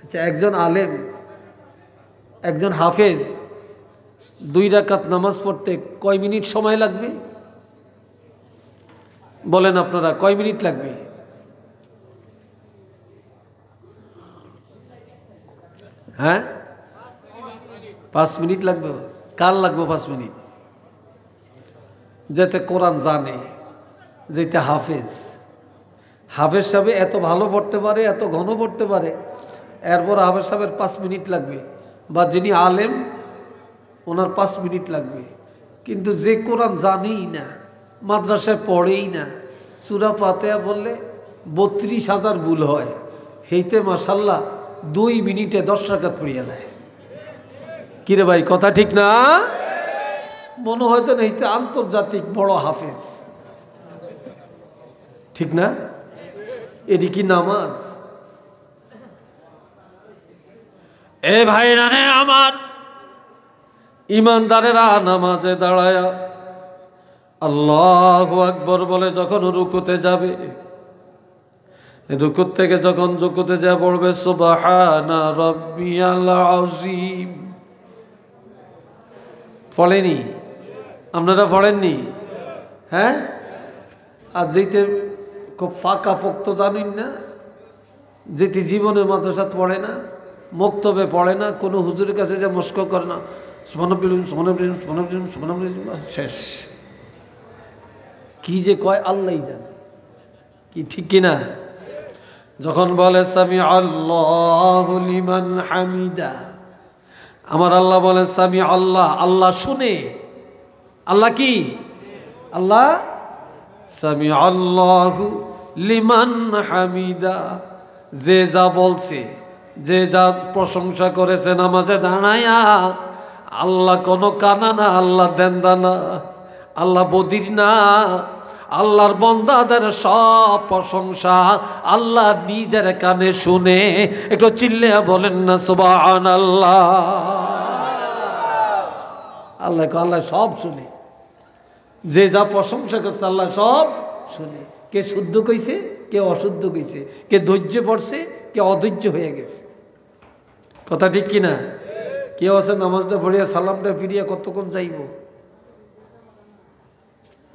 আচ্ছা, একজন আলেম, একজন হাফেজ 2 রাকাত নামাজ পড়তে কয় মিনিট সময় লাগবে বলেন আপনারা? কয় মিনিট লাগবে? হ্যাঁ, 5 মিনিট লাগবে। কার লাগবে 5 মিনিট? যেতে কোরআন জানে, যেতে হাফেজ। হাফেজ সাহেব এত ভালো পড়তে পারে, এত ঘন পড়তে পারে, এরপর হাফেজ সাহেবের 5 মিনিট লাগবে, বা যিনি আলেম ওনার 5 মিনিট লাগবে। কিন্তু যে কোরআন জানেই না, মাদ্রাসায় পড়েই না, সূরা ফাতিহা বললে 32,000 ভুল হয়, হেইতে মাশাল্লাহ 2 মিনিটে 10 রাকাত পড়িয়া নেয়। কিরে ভাই, কথা ঠিক না? মনে হয়তো না এইটা আন্তর্জাতিক বড় হাফেজ, ঠিক না? এটি কি নামাজ? এ ভাই রানে আমার, ইমানদারেরা নামাজে দাঁড়ায় আল্লাহু আকবার বলে যখন রুকুতে যাবে, রুকুত থেকে যখন রুকুতে যা পড়বে সুবহানা রাব্বিয়াল আযীম, পড়েনি? আপনারা পড়েননি? হ্যাঁ। আর যেতে খুব ফাঁকা ফোক্ত জানেন না, যেটি জীবনে মাদ্রাসাত পড়ে না, মক্তবে পড়ে না, কোনো হুজুরের কাছে যে মস্ক করে না, শেষ। কি যে কয় আল্লাহই জানে, কি ঠিক কিনা? যখন বলে সামি আল্লাহু লিমান হামিদা, আমার আল্লাহ বলে সামি আল্লাহ, আল্লাহ শুনে। আল্লাহ কি? আল্লাহ সামি আল্লাহু লিমান হামিদা, যে যা বলছে, যে যা প্রশংসা করেছে নামাজে দাঁড়ায়া, আল্লাহ কোনো কানা না, আল্লাহ দেন্দা না, আল্লাহ বদির না। আল্লাহর বান্দাদের সব প্রশংসা আল্লাহ নিজের কানে শুনে। একটু চিল্লে বলেন না সুবহানাল্লাহ। আল্লাহ সব শুনে, যে যা প্রশংসা করছে আল্লাহ সব শুনে। কে শুদ্ধ কইছে, কে অশুদ্ধ কইছে, কে ধৈর্য পড়ছে, কে অধৈর্য হয়ে গেছে। কথা ঠিক কিনা? কেউ আছে নামাজটা পড়িয়া সালামটা ফিরিয়া কতক্ষণ যাইব,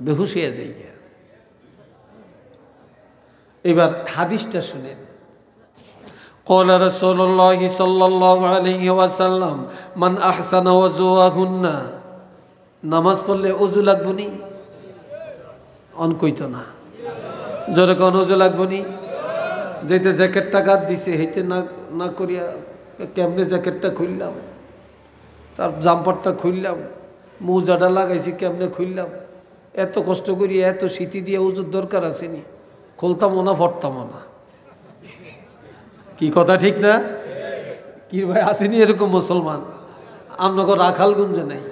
বেহুশ হয়ে যাই। এবার হাদিসটা শুনেন। قال رسول الله صلى الله عليه وسلم من احسن وضوءهن, নামাজ পড়লে ওযু লাগবো নি? অন কইতো না, জোরে কোন ওযু লাগবো নি? যেতে জ্যাকেটটা গাদ দিছে, হেইতে না না করিয়া কেমনে জ্যাকেটটা খুললাম, তার জাম্পারটা খুললাম, মোজাটা লাগাইছি কেমনে খুললাম, এত কষ্ট করিয়া এত শীতি দিয়ে ওযুর দরকার আসেনি? খুলতামও না, ফটতামও না। কি কথা ঠিক না? কি ভাই, আসেনি এরকম মুসলমান? আমনগর রাখালগঞ্জে নাই,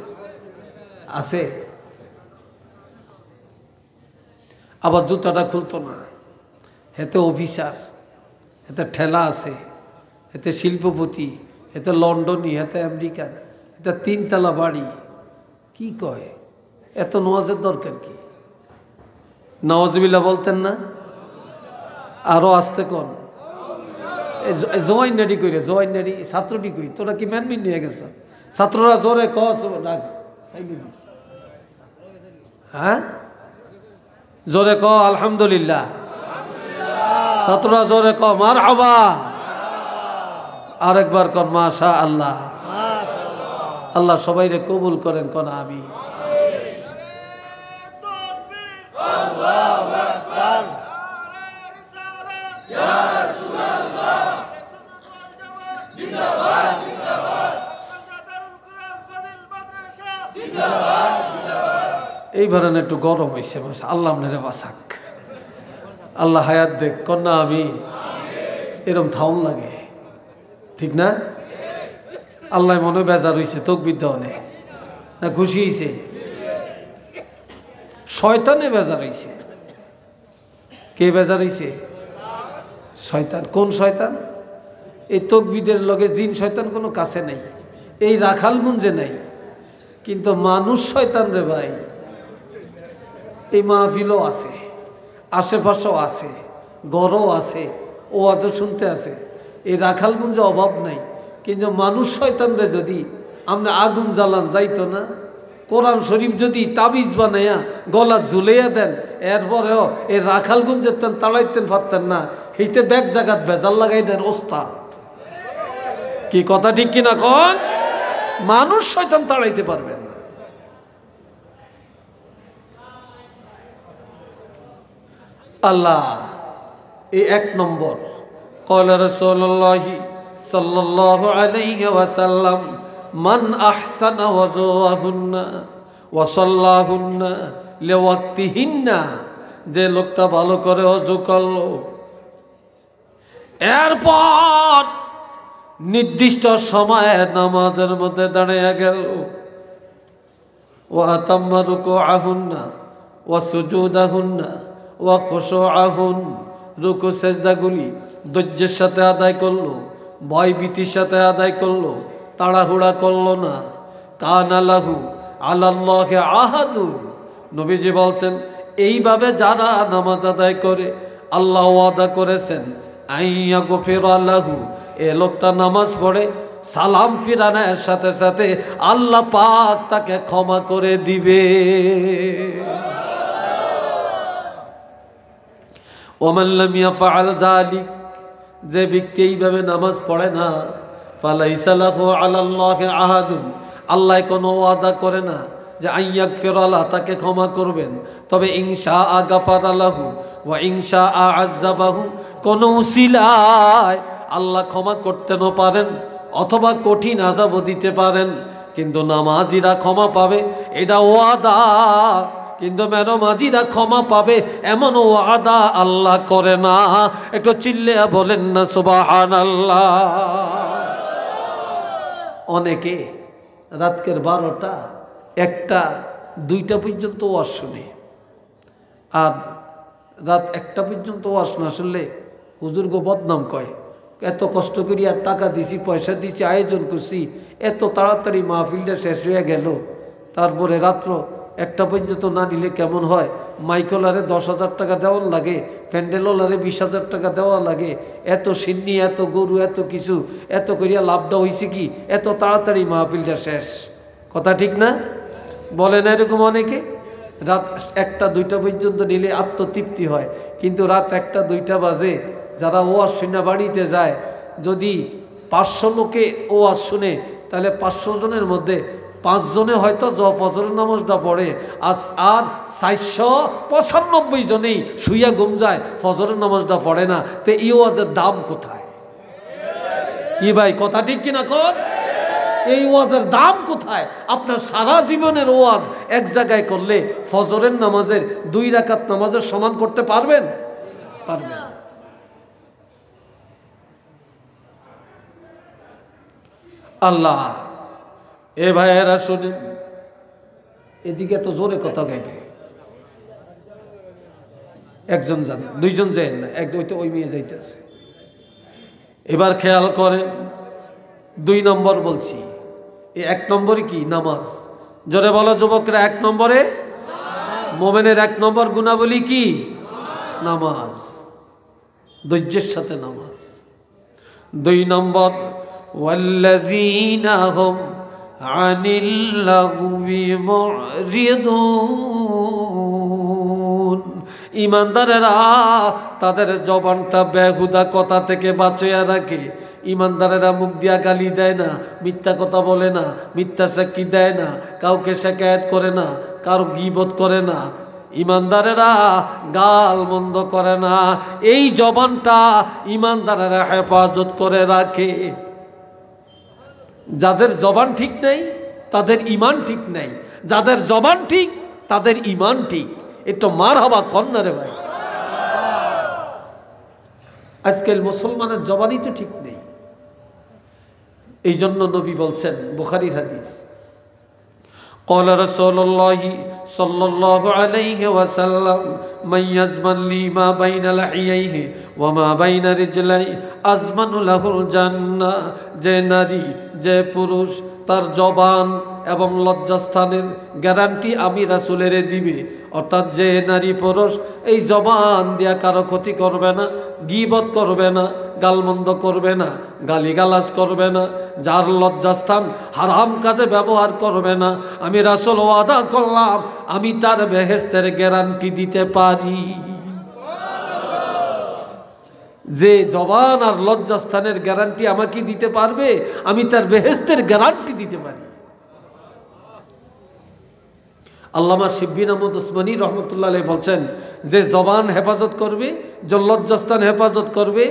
আছে? আবার জুতাটা খুলতো না, হেতে অফিসার, হেতে ঠেলা আছে, হেতে শিল্পপতি, হেতে লন্ডনী, হেতে আমেরিকান, হেতে 3 তলা বাড়ি। কি কয়? এত নওয়াজের দরকার কি? নওয়াজবিল্লাহ বলতেন না? আরো আসতে কোন জয়েন নাডি কইরে, জয়েন নাডি ছাত্রটি কই, তোরা কি ম্যানমিন নিয়ে গেছ? ছাত্ররা জোরে কস, হ্যাঁ জোরে ক আলহামদুলিল্লাহ, ছাত্ররা জোরে ক মারহাবা, আরেকবার কন মাশা আল্লাহ। আল্লাহ সবাইরে কবুল করেন, কোন আমি। এইবার একটু গরম হয়েছে, আল্লাহ আপনারে বাসাক, আল্লাহ হায়াত দেখ, কন্যা আমি। এরম থাউন লাগে, ঠিক না? আল্লাহ মনে বেজার হয়েছে, তকবীর দেওয়ানে না খুশি হয়েছে? শয়তানে বেজার হয়েছে। কে বেজার হয়েছে? শয়তান। কোন শয়তান? এই তকবীরের লগে জিন শয়তান কোনো কাছে নাই, এই রাখালগঞ্জে নাই, কিন্তু মানুষ শয়তান রে ভাই। এই মাহফিলও আছে, আশেপাশেও আছে, ঘরও আছে, ও আজও শুনতে আছে। এই রাখালগঞ্জে অভাব নাই, কিন্তু মানুষ শয়তানরে যদি আপনি আগুন জ্বালান যাইতো না। কোরআন শরীফ যদি তাবিজ বানাইয়া গলা ঝুলাইয়া দেন, এরপরেও এই রাখালগঞ্জের তেন তাড়াইতেন পারতেন না। এইতে ব্যাগ জাগাত ভেজাল লাগাই দেন ওস্তাদ। কি কথা ঠিক কিনা কন? মানুষ শয়তান তাড়াইতে পারবেন না। আল্লাহ এই এক নম্বর। ক্বালা রাসূলুল্লাহি সাল্লাল্লাহু আলাইহি ওয়াসাল্লাম মান আহসানা ওয়াজুহুন্না ওয়া সাল্লাহুন্না লিওয়াক্তিহিন্না, যে লোকটা ভালো করে ওযু করলো, এরপর নির্দিষ্ট সময়ে নামাজের মধ্যে দাঁড়িয়ে গেল, ওয়া আতাম্মা রুকুআহুন্না ওয়া সুজুদাহুন্না ওয়া খুশুআহুন, রুকু সেজদাগুলি ধৈর্যের সাথে আদায় করলো, ভয়ভীতির সাথে আদায় করলো, তাড়াহুড়া করলো না। কানা লাহু আলাল্লাহি আহাদুন, নবীজি বলছেন এইভাবে যারা নামাজ আদায় করে আল্লাহ ওয়াদা করেছেন আইয়া গফিরা লাহু, এ লোকটা নামাজ পড়ে সালাম ফিরানোর সাথে সাথে আল্লাহ পাক তাকে ক্ষমা করে দিবে। ওমান লাম ইয়াফআল যালিক, যে ব্যক্তি এইভাবে নামাজ পড়ে না, ফালাইসা লাহু আলাল্লাহি আহাদুন, আল্লাহ কোনো ওয়াদা করে না যে আইয়াগফিরা লাহু, তাকে ক্ষমা করবেন। তবে ইনশাআ গাফারা লাহু ওয়া ইনশাআ আযাবাহু, কোন উসিলায় আল্লাহ ক্ষমা করতেও পারেন অথবা কঠিন আযাবও দিতে পারেন, কিন্তু নামাজিরা ক্ষমা পাবে এটা ওয়াদা। কিন্তু নামাজিরা ক্ষমা পাবে এমন ওয়াদা আল্লাহ করে না। একটু চিল্লে বলেন না সুবহানাল্লাহ। অনেকে রাতকের 12টা 1টা 2টা পর্যন্ত ওয়াজ শুনে, আর রাত 1টা পর্যন্ত ওয়াজ না শুনলে হুজুরগো বদনাম কয়। এত কষ্ট করি আর টাকা দিছি, পয়সা দিছি, আয়োজন করছি, এত তাড়াতাড়ি মাহফিলটা শেষ হয়ে গেল, তারপরে রাত্র 1টা পর্যন্ত না নিলে কেমন হয়? মাইকলারে 10,000 টাকা দেওয়ার লাগে, প্যান্ডেলওয়ালারে 20,000 টাকা দেওয়া লাগে, এত সিন্নি, এত গরু, এত কিছু, এত করিয়া লাভটা হয়েছে কি? এত তাড়াতাড়ি মাহফিলটা শেষ। কথা ঠিক না? বলে না এরকম অনেকে? রাত 1টা 2টা পর্যন্ত নিলে আত্মতৃপ্তি হয়, কিন্তু রাত 1টা 2টা বাজে যারা ওয়াজ শুনে বাড়িতে যায়, যদি 500 লোকে ওয়াজ শুনে, তাহলে 500 জনের মধ্যে 5 জনে হয়তো ফজরের নামাজটা পড়ে, আর 495 জনেই শুইয়া ঘুম যায়, ফজরের নামাজটা পড়ে না। তো এই ওয়াজের দাম কোথায়? কি ভাই, কথা ঠিক কিনা কর? এই ওয়াজের দাম কোথায়? আপনার সারা জীবনের ওয়াজ এক জায়গায় করলে ফজরের নামাজের 2 রাকাত নামাজের সমান করতে পারবেন? পারবেন না। আল্লাহ এ ভাইয়েরা শুনেন, এদিকে তো জোরে কথা গাইবে। একজন যান, 2 জন যান না, ওই মেয়ে যাইতেছে। এবার খেয়াল করেন, 2 নম্বর বলছি। এই 1 নম্বরে কি? নামাজ। জোরে বলো যুবকরা, 1 নম্বরে মোমেনের 1 নম্বর গুণাবলী কি? নামাজ, ধৈর্যের সাথে নামাজ। 2 নম্বর ওয়াল্লাযীনা হুম আনিল লাগবি মুরিদুন, ইমানদারেরা তাদের জবানটা বেহুদা কথা থেকে বাঁচিয়ে রাখে। ইমানদারেরা মুখ দিয়া গালি দেয় না, মিথ্যা কথা বলে না, মিথ্যা সাক্ষী দেয় না, কাউকে শিকায়াত করে না, কারো গীবত করে না। ইমানদারেরা গাল মন্দ করে না। এই জবানটা ইমানদারেরা হেফাজত করে রাখে। যাদের জবান ঠিক নাই তাদের ইমান ঠিক নাই, যাদের জবান ঠিক তাদের ইমান ঠিক। একটু মারহাবা কন্যা রে ভাই। আজকাল মুসলমানের জবানই তো ঠিক নেই। এই জন্য নবী বলছেন, বুখারীর হাদিস, قال رسول الله صلى الله عليه وسلم من يزمن لي ما بين لحييه وما بين رجليه أزمن له الجنة। যে নারী, যে পুরুষ তার জবান এবং লজ্জাস্থানের গ্যারান্টি আমি রাসূলের দিবে। অর্থাৎ যে নারী পুরুষ এই জবান দিয়া কারো ক্ষতি করবে না, গীবত করবে না, গালমন্দ করবে না, গালিগালাজ করবে না, যার লজ্জাস্থান হারাম কাজে ব্যবহার করবে না, আমি রাসূল ওয়াদা করলাম আমি তার বেহেশতের গ্যারান্টি দিতে পারি। যে জবান আর লজ্জাস্থানের গ্যারান্টি আমাকে দিতে পারবে, আমি তার বেহেশতের গ্যারান্টি দিতে পারি। আল্লামা শিববিন আহমদ উসমানী রহমতুল্লাহ আলাইহি বলছেন, যে জবান হেফাজত করবে, যে লজ্জাস্থান হেফাজত করবে,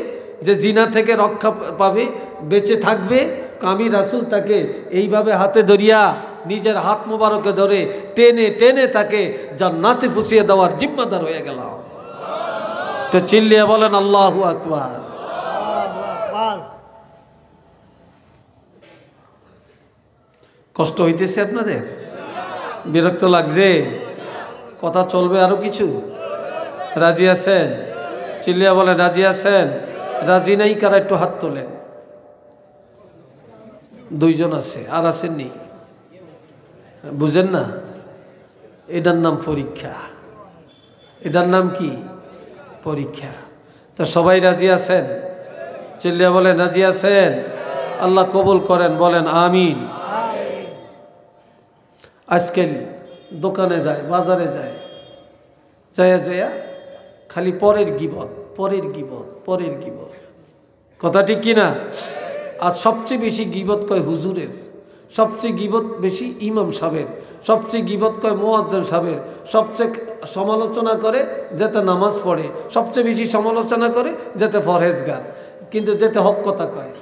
যে জিনা থেকে রক্ষা পাবে, বেঁচে থাকবে, আমি রাসূল তাকে এইভাবে হাতে ধরিয়া নিজের হাত মোবারকে ধরে টেনে টেনে তাকে জান্নাতে পৌঁছিয়ে দেওয়ার জিম্মাদার হয়ে গেলাম। তো চিল্লিয়ে বলেন আল্লাহু আকবার। কষ্ট হইতেছে আপনাদের? বিরক্ত লাগছে? কথা চলবে আরো কিছু? রাজি আছেন? চিল্লিয়া বলেন রাজি আছেন? রাজি নাই কারা একটু হাত তোলেন। দুইজন আছে, আর আসেননি? বুঝেন না? এটার নাম পরীক্ষা। এটার নাম কি? পরীক্ষা। তো সবাই রাজি আছেন? চিল্লিয়া বলেন রাজি আছেন? আল্লাহ কবুল করেন, বলেন আমিন। আজকাল দোকানে যায়, বাজারে যায়, যায়া যায়া খালি পরের গীবত, পরের গীবত, পরের গীবত। কথা ঠিক কিনা? আর সবচেয়ে বেশি গীবত কয় হুজুরের, সবচেয়ে গীবত বেশি ইমাম সাহেবের, সবচেয়ে গীবত কয় মুয়াজ্জিন সাহেবের, সবচেয়ে সমালোচনা করে যেতে নামাজ পড়ে, সবচেয়ে বেশি সমালোচনা করে যেতে ফরহেজগার, কিন্তু যেতে হক কথা কয়।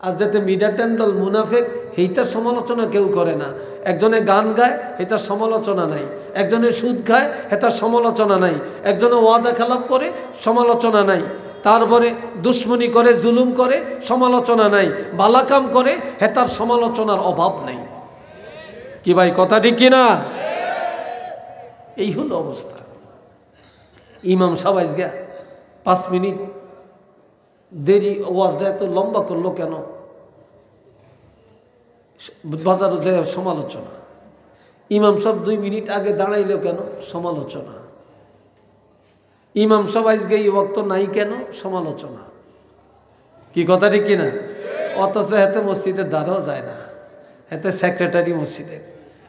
আর যেতে মিডাটেন্ডল মুনাফেক, সেইটার সমালোচনা কেউ করে না। একজনে গান গায়, এটার সমালোচনা নাই। একজনে সুদ খায়, এটার সমালোচনা নাই। একজনে ওয়াদা খেলাপ করে, সমালোচনা নাই। তারপরে দুশ্মনী করে, জুলুম করে, সমালোচনা নাই। বালাকাম করে, হেতার সমালোচনার অভাব নেই। কি ভাই কথা ঠিক কিনা? এই হলো অবস্থা। ইমাম সাহেব আজকে 5 মিনিট দেরি, ওয়াজটা এত লম্বা করলো কেন? বাজারে যে সমালোচনা। ইমাম সাহেব 2 মিনিট আগে দাঁড়াইলো কেন? সমালোচনা। ইমাম সাহেব আজকে এই ওয়াক্ত নাই কেন? সমালোচনা। কি কথা ঠিক কিনা? অথচ হেতে মসজিদের দ্বারাও যায় না, হেতে সেক্রেটারি মসজিদের,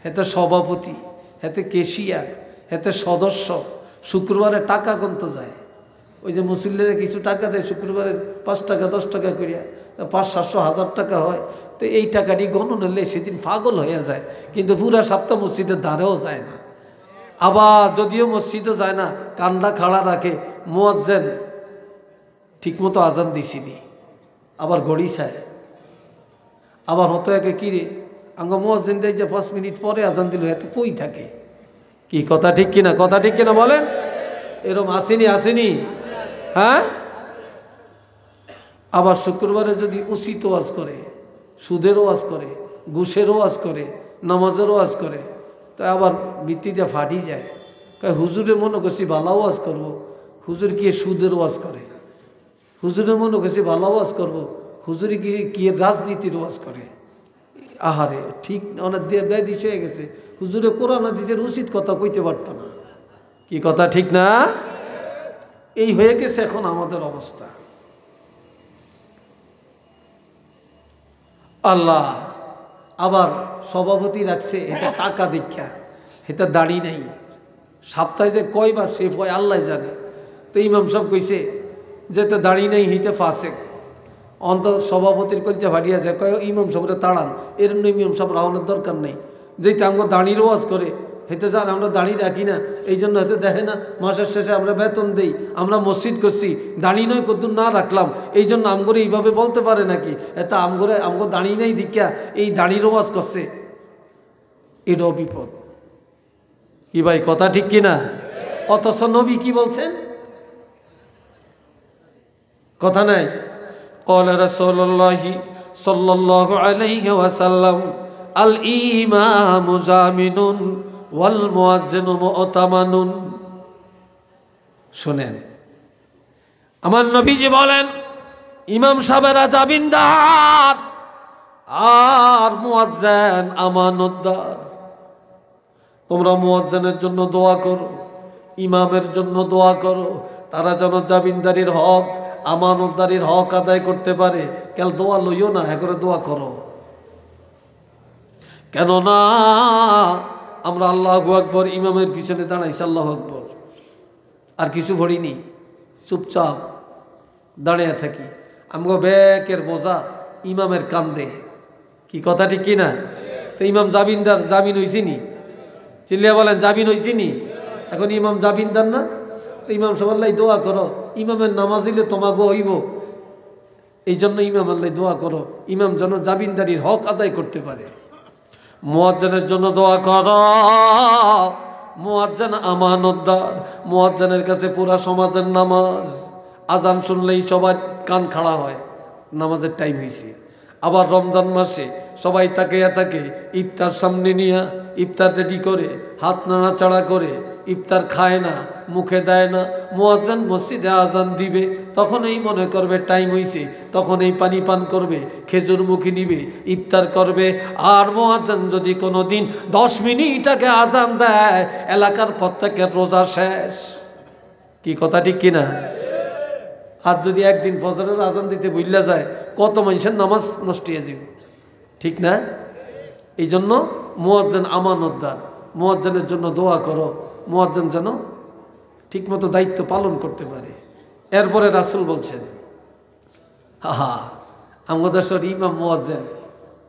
হেতে সভাপতি, হেতে কেশিয়ার, হেতে সদস্য, শুক্রবারে টাকা গুনতে যায়। ওই যে মুসল্লিরা কিছু টাকা দেয় শুক্রবারে, 5 টাকা 10 টাকা করিয়া, 500, 700, 1000 টাকা হয়। তো এই টাকাটি গণন হলে সেদিন পাগল হয়ে যায়, কিন্তু পুরা সপ্তাহ মসজিদের দ্বারেও যায় না। আবার যদিও মসজিদও যায় না, কান্ডা খাড়া রাখে, মুয়াজ্জিন ঠিকমতো আজান দিছিনি, আবার ঘড়ি চায়। আবার হতো একে কিরে আঙ্গ মুয়াজ্জিন দেয় যে 5 মিনিট পরে আজান দিল, এত কই থাকে? কি কথা ঠিক কিনা? কথা ঠিক কিনা বলেন? এরম আসেনি? আসেনি? হ্যাঁ। আবার শুক্রবারে যদি উচিত ওয়াজ করে, সুদেরও ওয়াজ করে, ঘুষেরও ওয়াজ করে, নামাজেরও ওয়াজ করে, তো আবার বৃত্তিটা ফাটি যায়। কয় হুজুরে মনে করছি ভালো ওয়াজ করবো, হুজুর কি সুদের ওয়াজ করে? হুজুরে মনে করছি ভালো ওয়াজ করবো, হুজুরে কি রাজনীতির ওয়াজ করে? আহারে, ঠিক অনেক বেদিস হয়ে গেছে। হুজুরে কোরআন হাদিসের উচিত কথা কইতে পারত না। কি কথা ঠিক না? এই হয়ে গেছে এখন আমাদের অবস্থা। আল্লাহ আবার সভাপতি রাখছে, এটা টাকা দীক্ষা, এটা দাড়ি নাই। সপ্তাহে যে কয়বার শেফ হয় আল্লাহ জানে। তো ইমাম সাহেব কইছে যেতে দাড়ি নাই, হিতে ফাসেক। অন্ত সভাপতির কলচা ফাটিয়া যায়, কয় ইমাম সাহেবরা তাড়ান। এর ইমাম সাহেব রাওয়ানোর দরকার নেই, যেটা আমরা দাঁড়ির ওয়াজ করে হেতে যান, আমরা দাঁড়ি রাখি না, এই জন্য হেতে দেখে না মাসের শেষে আমরা বেতন দেই, আমরা মসজিদ করছি, দাঁড়ি নয় কদ্দুর না রাখলাম, এই জন্য আমগরে এইভাবে বলতে পারে নাকি? এত আমগরে আমগো দাঁড়ি নাই দীক্ষা এই দাঁড়ির ওয়াজ করছে, এটাও বিপদ। কি ভাই কথা ঠিক কিনা? অথচ নবী কি বলছেন? কথা নাই। ক্বালা রাসূলুল্লাহি সাল্লাল্লাহু আলাইহি ওয়াসাল্লাম আল ইমামু জামিনুন ওয়াল মুয়াজ্জিনু মু'তামানুন। শুনেন, আমার নবীজি বলেন ইমাম সাহেবেরা জামিনদার আর মুয়াজ্জিন আমানতদার। তোমরা মুয়াজ্জিনের জন্য দোয়া করো, ইমামের জন্য দোয়া করো, তারা যেন জামিনদারির হক, আমানতদারির হক আদায় করতে পারে। কেন দোয়া লইও না, করে দোয়া করো। কেননা আমরা আল্লাহু আকবার ইমামের পিছনে দাঁড়াইছি, আল্লাহু আকবার, আর কিছু পড়িনি, চুপচাপ দাঁড়িয়ে থাকি। আমগো ব্যাকের বোঝা ইমামের কান্দে। কি কথা ঠিক কিনা? তো ইমাম জামিনদার, জামিন হইছিনি? চিল্লিয়া বলেন, জামিন হইছিনি? এখন ইমাম জামিনদার না? তো ইমাম সব আল্লাহ দোয়া করো, ইমামের নামাজ দিলে তোমাকে হইব। এই জন্য ইমাম আল্লাহ দোয়া করো, ইমাম যেন জামিনদারির হক আদায় করতে পারে। মুয়াজ্জিনের জন্য দোয়া করো। মুয়াজ্জিন আমানতদার। মুয়াজ্জিনের কাছে পুরা সমাজের নামাজ। আজান শুনলেই সবার কান খাড়া হয়, নামাজের টাইম হয়েছে। আবার রমজান মাসে সবাই তাকিয়ে থাকে, ইফতার সামনে নিয়ে ইফতার রেডি করে, হাত নাড়াচাড়া করে, ইফতার খায় না, মুখে দেয় না। মুয়াজ্জিন মসজিদে আজান দিবে, তখন এই মনে করবে টাইম হয়েছে, তখন এই পানি পান করবে, খেজুর মুখী নিবে, ইফতার করবে। আর মুয়াজ্জিন যদি কোনো দিন 10 মিনিট আগে আজান দেয়, এলাকার প্রত্যেকের রোজা শেষ। কি কথা ঠিক কিনা? আর যদি একদিন ফজরের আজান দিতে ভুলে যায়, কত মানুষের নামাজ নষ্ট হয়ে যাবে, ঠিক না? এই জন্য মুয়াজ্জিন আমানতদার। মুয়াজ্জিনের জন্য দোয়া করো, মুয়াজ্জিন যেন ঠিকমতো দায়িত্ব পালন করতে পারে। এরপরে রাসূল বলছেন, আমাদের দেশের ইমাম মুয়াজ্জিন,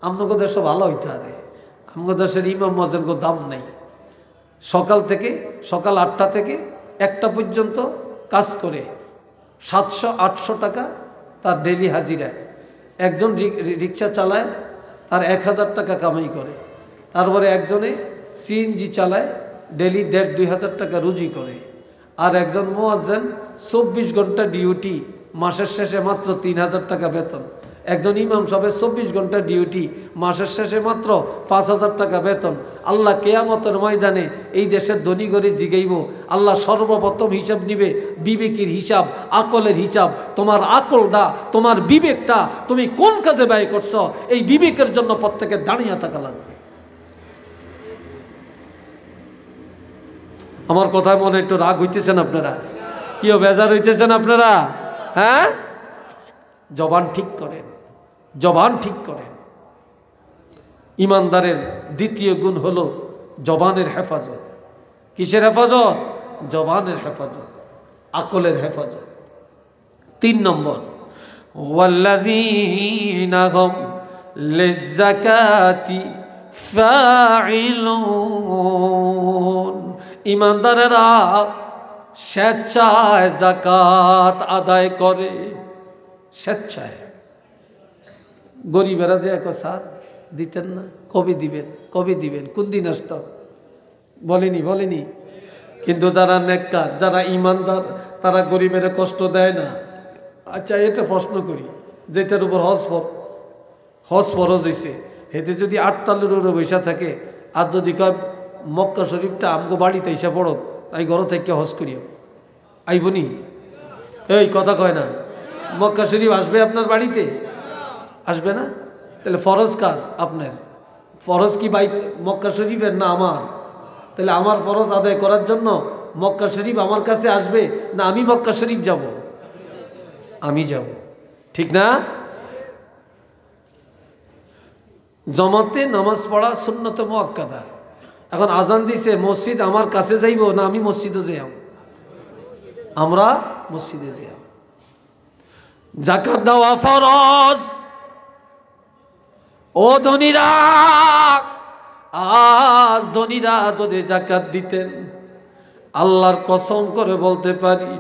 আমাদের দেশে ভালো হইতে পারে, আমাদের দেশের ইমাম মুয়াজ্জিন কোনো দাম নাই। সকাল 8টা থেকে 1টা পর্যন্ত কাজ করে 700-800 টাকা তার ডেলি হাজিরায়। একজন রিক্সা চালায়, তার 1000 টাকা কামাই করে। তারপরে একজনে সিএনজি চালায়, ডেলি 1500-2000 টাকা রুজি করে। আর একজন মুয়াজ্জিন 24 ঘন্টা ডিউটি, মাসের শেষে মাত্র 3000 টাকা বেতন। একজন ইমাম সাহেবের 24 ঘন্টা ডিউটি, মাসের শেষে মাত্র 5000 টাকা বেতন। আল্লাহ কিয়ামতের ময়দানে এই দেশের ধনী গরিব জিগাইব, আল্লাহ সর্বপ্রথম হিসাব নিবে বিবেকের হিসাব, আকলের হিসাব। তোমার আকলটা, তোমার বিবেকটা তুমি কোন কাজে ব্যয় করছো, এই বিবেকের জন্য প্রত্যেকে দাঁড়িয়ে থাকা লাগবে। আমার কথায় মনে একটু রাগ হইতেছেন আপনারা? কিও বেজার হইতেছেন আপনারা? হ্যাঁ, জবান ঠিক করেন, জবান ঠিক করেন। ইমানদারের দ্বিতীয় গুণ হলো জবানের হেফাজত। কিসের হেফাজত? জবানের হেফাজত, আকলের হেফাজত। 3 নম্বর, ওয়াল্লাযীনা হুম লিয-যাকাতি ফাঈলুন। ইমানদারেরা স্বেচ্ছায় যাকাত আদায় করে, স্বেচ্ছায়। গরিবেরা যে এক সাথ দিতেন না, কবে দিবেন, কবে দিবেন, কোন দিন আসত বলেনি। কিন্তু যারা নেককার, যারা ইমানদার, তারা গরিবের কষ্ট দেয় না। আচ্ছা, এটা প্রশ্ন করি, যেটার উপর হজ ফরজ হয়েছে, হেতে যদি 8 তালের উপরে বৈশা থাকে, আর যদি কয় মক্কা শরীফটা আমগো বাড়িতে এসে পড়ো, তাই ঘর থেকে হজ করিও, আইবনি? এই কথা কয় না। মক্কা শরীফ আসবে আপনার বাড়িতে? আসবে না। তাহলে ফরজ কার? আপনার। ফরজ কি মক্কা শরীফের না আমার? তাহলে আমার ফরজ আদায় করার জন্য মক্কা শরীফ আমার কাছে আসবে না আমি মক্কা শরীফ যাব? আমি যাব, ঠিক না? জমাতে নামাজ পড়া সুন্নতে মুআক্কাদা। এখন আজান দিছে, মসজিদ আমার কাছে যাইব না আমি মসজিদে যাই? আমরা মসজিদে যাই। যাকাত দেওয়া ফরজ। ও ধনীরা, আজ ধনীরা যদি যাকাত দিতেন, আল্লাহর কসম করে বলতে পারি,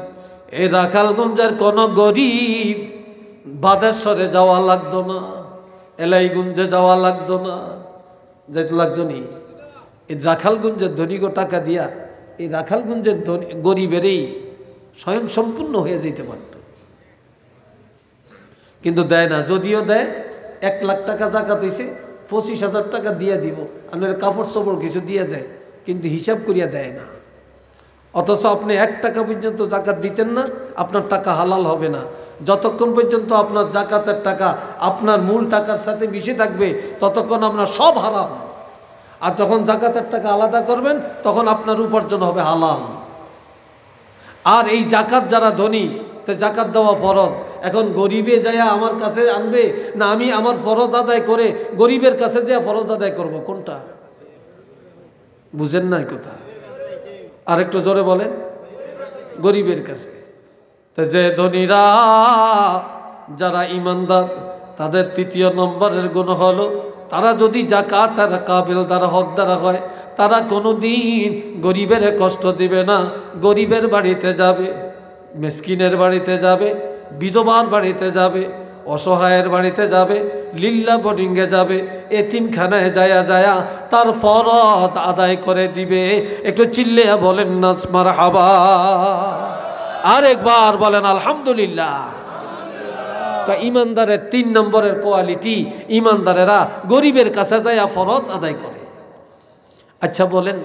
এই রাখালগঞ্জের কোন গরিব বাদেশ্বরে যাওয়া লাগতো না, এলাইগঞ্জে যাওয়া লাগতো না, যেতে লাগতো নি। এই রাখালগঞ্জের ধনীগো টাকা দিয়া এই রাখালগঞ্জের গরিবেরই স্বয়ং সম্পূর্ণ হয়ে যেতে পারত, কিন্তু দেয় না। যদিও দেয়, 1 লাখ টাকা জাকাত হয়েছে, 25,000 টাকা দিয়ে দিব, আপনার কাপড় চোপড় কিছু দিয়ে দেয়, কিন্তু হিসাব করিয়া দেয় না। অথচ আপনি 1 টাকা পর্যন্ত জাকাত দিতেন না, আপনার টাকা হালাল হবে না। যতক্ষণ পর্যন্ত আপনার জাকাতের টাকা আপনার মূল টাকার সাথে মিশে থাকবে ততক্ষণ আপনার সব হারাম। আর যখন জাকাতের টাকা আলাদা করবেন তখন আপনার উপার্জন হবে হালাল। আর এই জাকাত যারা ধনী, তো জাকাত দেওয়া ফরজ। এখন গরিবে যায় আমার কাছে আনবে, না আমি আমার ফরজ আদায় করে গরিবের কাছে যায় ফরজ আদায় করব, কোনটা? বুঝেন নাই কথা? আরেকটু জোরে বলেন। গরিবের কাছে। তো যে ধনীরা যারা ইমানদার তাদের তৃতীয় নম্বরের গুণ হলো তারা যদি জাকাতের কাবিলদার হকদার হয় তারা কোনোদিন গরিবের কষ্ট দিবে না। গরিবের বাড়িতে যাবে, মিসকিনের বাড়িতে যাবে, বিধবার বাড়িতে যাবে, অসহায়ের বাড়িতে যাবে, লিল্লা বোর্ডিংয়ে যাবে, এতিমখানায় যায়া যায়া তার ফরজ আদায় করে দিবে। একটু চিল্লে বলেন না মারহাবা, আরেকবার বলেন আলহামদুলিল্লাহ। ইমানদারের 3 নম্বরের কোয়ালিটি, ইমানদারেরা গরিবের কাছে যায়া ফরজ আদায় করে। আচ্ছা বলেন,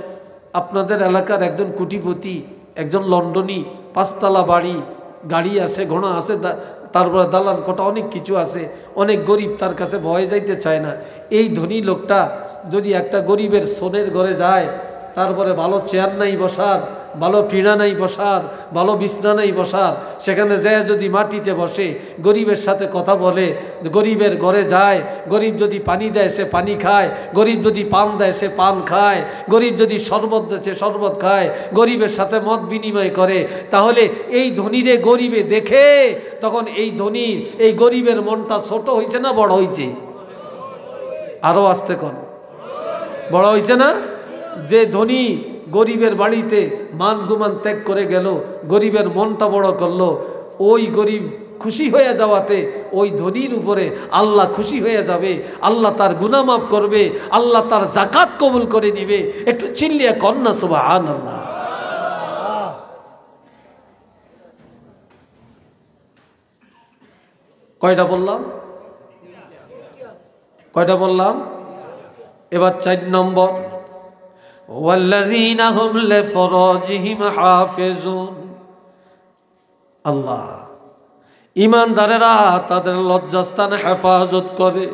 আপনাদের এলাকার একজন কোটিপতি, একজন লন্ডনী, 5 তলা বাড়ি, গাড়ি আছে, ঘোড়া আছে, তারপরে দালান কোটা অনেক কিছু আছে, অনেক গরিব, তার কাছে ভয়ে যাইতে চায় না। এই ধনী লোকটা যদি একটা গরিবের সোনের ঘরে যায়, তারপরে ভালো চেয়ার নাই বসার, ভালো পিঁড়া নাই বসার, ভালো বিছনা নাই বসার, সেখানে যায় যদি মাটিতে বসে, গরিবের সাথে কথা বলে, গরিবের ঘরে যায়, গরিব যদি পানি দেয় সে পানি খায়, গরিব যদি পান দেয় সে পান খায়, গরিব যদি শরবত দেয় সে শরবত খায়, গরিবের সাথে মত বিনিময় করে, তাহলে এই ধনীরে গরিবে দেখে তখন এই ধনীর এই গরিবের মনটা ছোট হয়েছে না বড় হয়েছে? আরো আসতে কোন বড় হয়েছে না? যে ধনী গরিবের বাড়িতে মান গুমান ত্যাগ করে গেল, গরিবের মনটা বড় করলো, ওই গরিব খুশি হয়ে যাওয়াতে ওই ধনীর উপরে আল্লাহ খুশি হয়ে যাবে, আল্লাহ তার গুনাহ মাফ করবে, আল্লাহ তার জাকাত কবুল করে নিবে। একটু চিল্লিয়ে কন্যা সুবহানাল্লাহ। কয়টা বললাম? কয়টা বললাম? এবার 4 নম্বর, ওয়াল্লাযীনা হুম লিফুরুজিহিম হাফিজুন। আল্লাহ, ইমানদারেরা তাদের লজ্জাস্থান হেফাজত করে।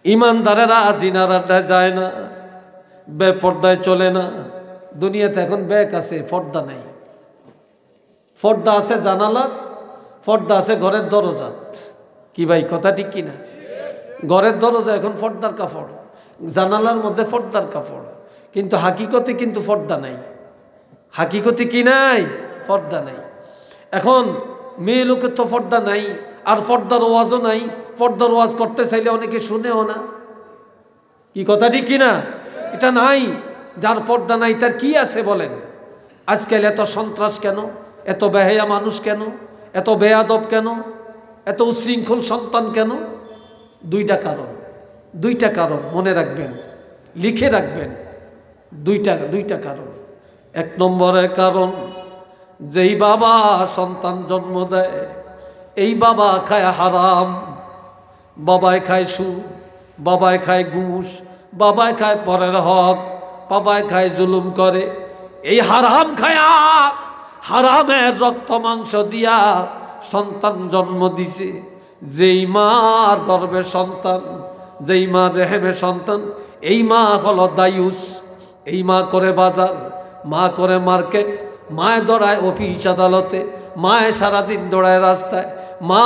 ইমানদারেরা জিনার আড্ডায় যায় না, বেপর্দায় চলে না। দুনিয়াতে এখন ব্যাগ আছে, পর্দা নেই। পর্দা আছে জানালাত, পর্দা আছে ঘরের দরজাত। কি ভাই কথা ঠিক কিনা? ঘরের দরজা এখন পর্দার কাপড়, জানালার মধ্যে পর্দার কাপড়, কিন্তু হাকিকতে কিন্তু পর্দা নাই। হাকিকতে কি নাই? পর্দা নাই। এখন মেয়ে লোকের তো পর্দা নাই, আর পর্দার ওয়াজও নাই। পর্দার ওয়াজ করতে চাইলে অনেকে শুনেও না। কি কথা ঠিক কিনা? এটা নাই। যার পর্দা নাই তার কি আছে বলেন? আজকাল এত সন্ত্রাস কেন? এত বেহায়া মানুষ কেন? এত বেয়াদব কেন? এত উশৃঙ্খল সন্তান কেন? 2টা কারণ। 2টা কারণ মনে রাখবেন, লিখে রাখবেন। 2টা কারণ। 1 নম্বরের কারণ, যেই বাবা সন্তান জন্ম দেয় এই বাবা খায় হারাম, বাবায় খায় সুদ, বাবায় খায় ঘুষ, বাবায় খায় পরের হক, বাবায় খায় জুলুম করে। এই হারাম খায়া, হারামের রক্ত মাংস দিয়া সন্তান জন্ম দিছে। যেই মার গর্ভে সন্তান, যেই মা রেহেমে সন্তান, এই মা হলো দায়ুস। এই মা করে বাজার, মা করে মার্কেট, মায় দৌড়ায় অফিস আদালতে, মায় সারাদিন দৌড়ায় রাস্তায়, মা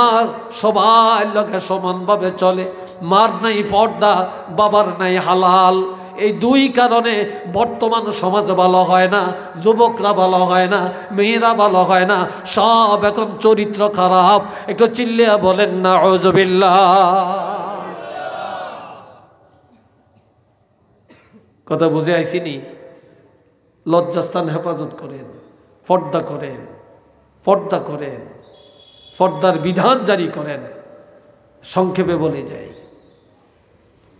সবার লোকে সমানভাবে চলে। মার নাই পর্দা, বাবার নাই হালাল। এই 2 কারণে বর্তমান সমাজ ভালো হয় না, যুবকরা ভালো হয় না, মেয়েরা ভালো হয় না, সব এখন চরিত্র খারাপ। একটু চিল্লিয়া বলেন না আউযুবিল্লাহ। কথা বুঝে আইসিনি? লজ্জাস্থান হেফাজত করেন, পর্দা করেন, পর্দা করেন, পর্দার বিধান জারি করেন। সংক্ষেপে বলে যাই,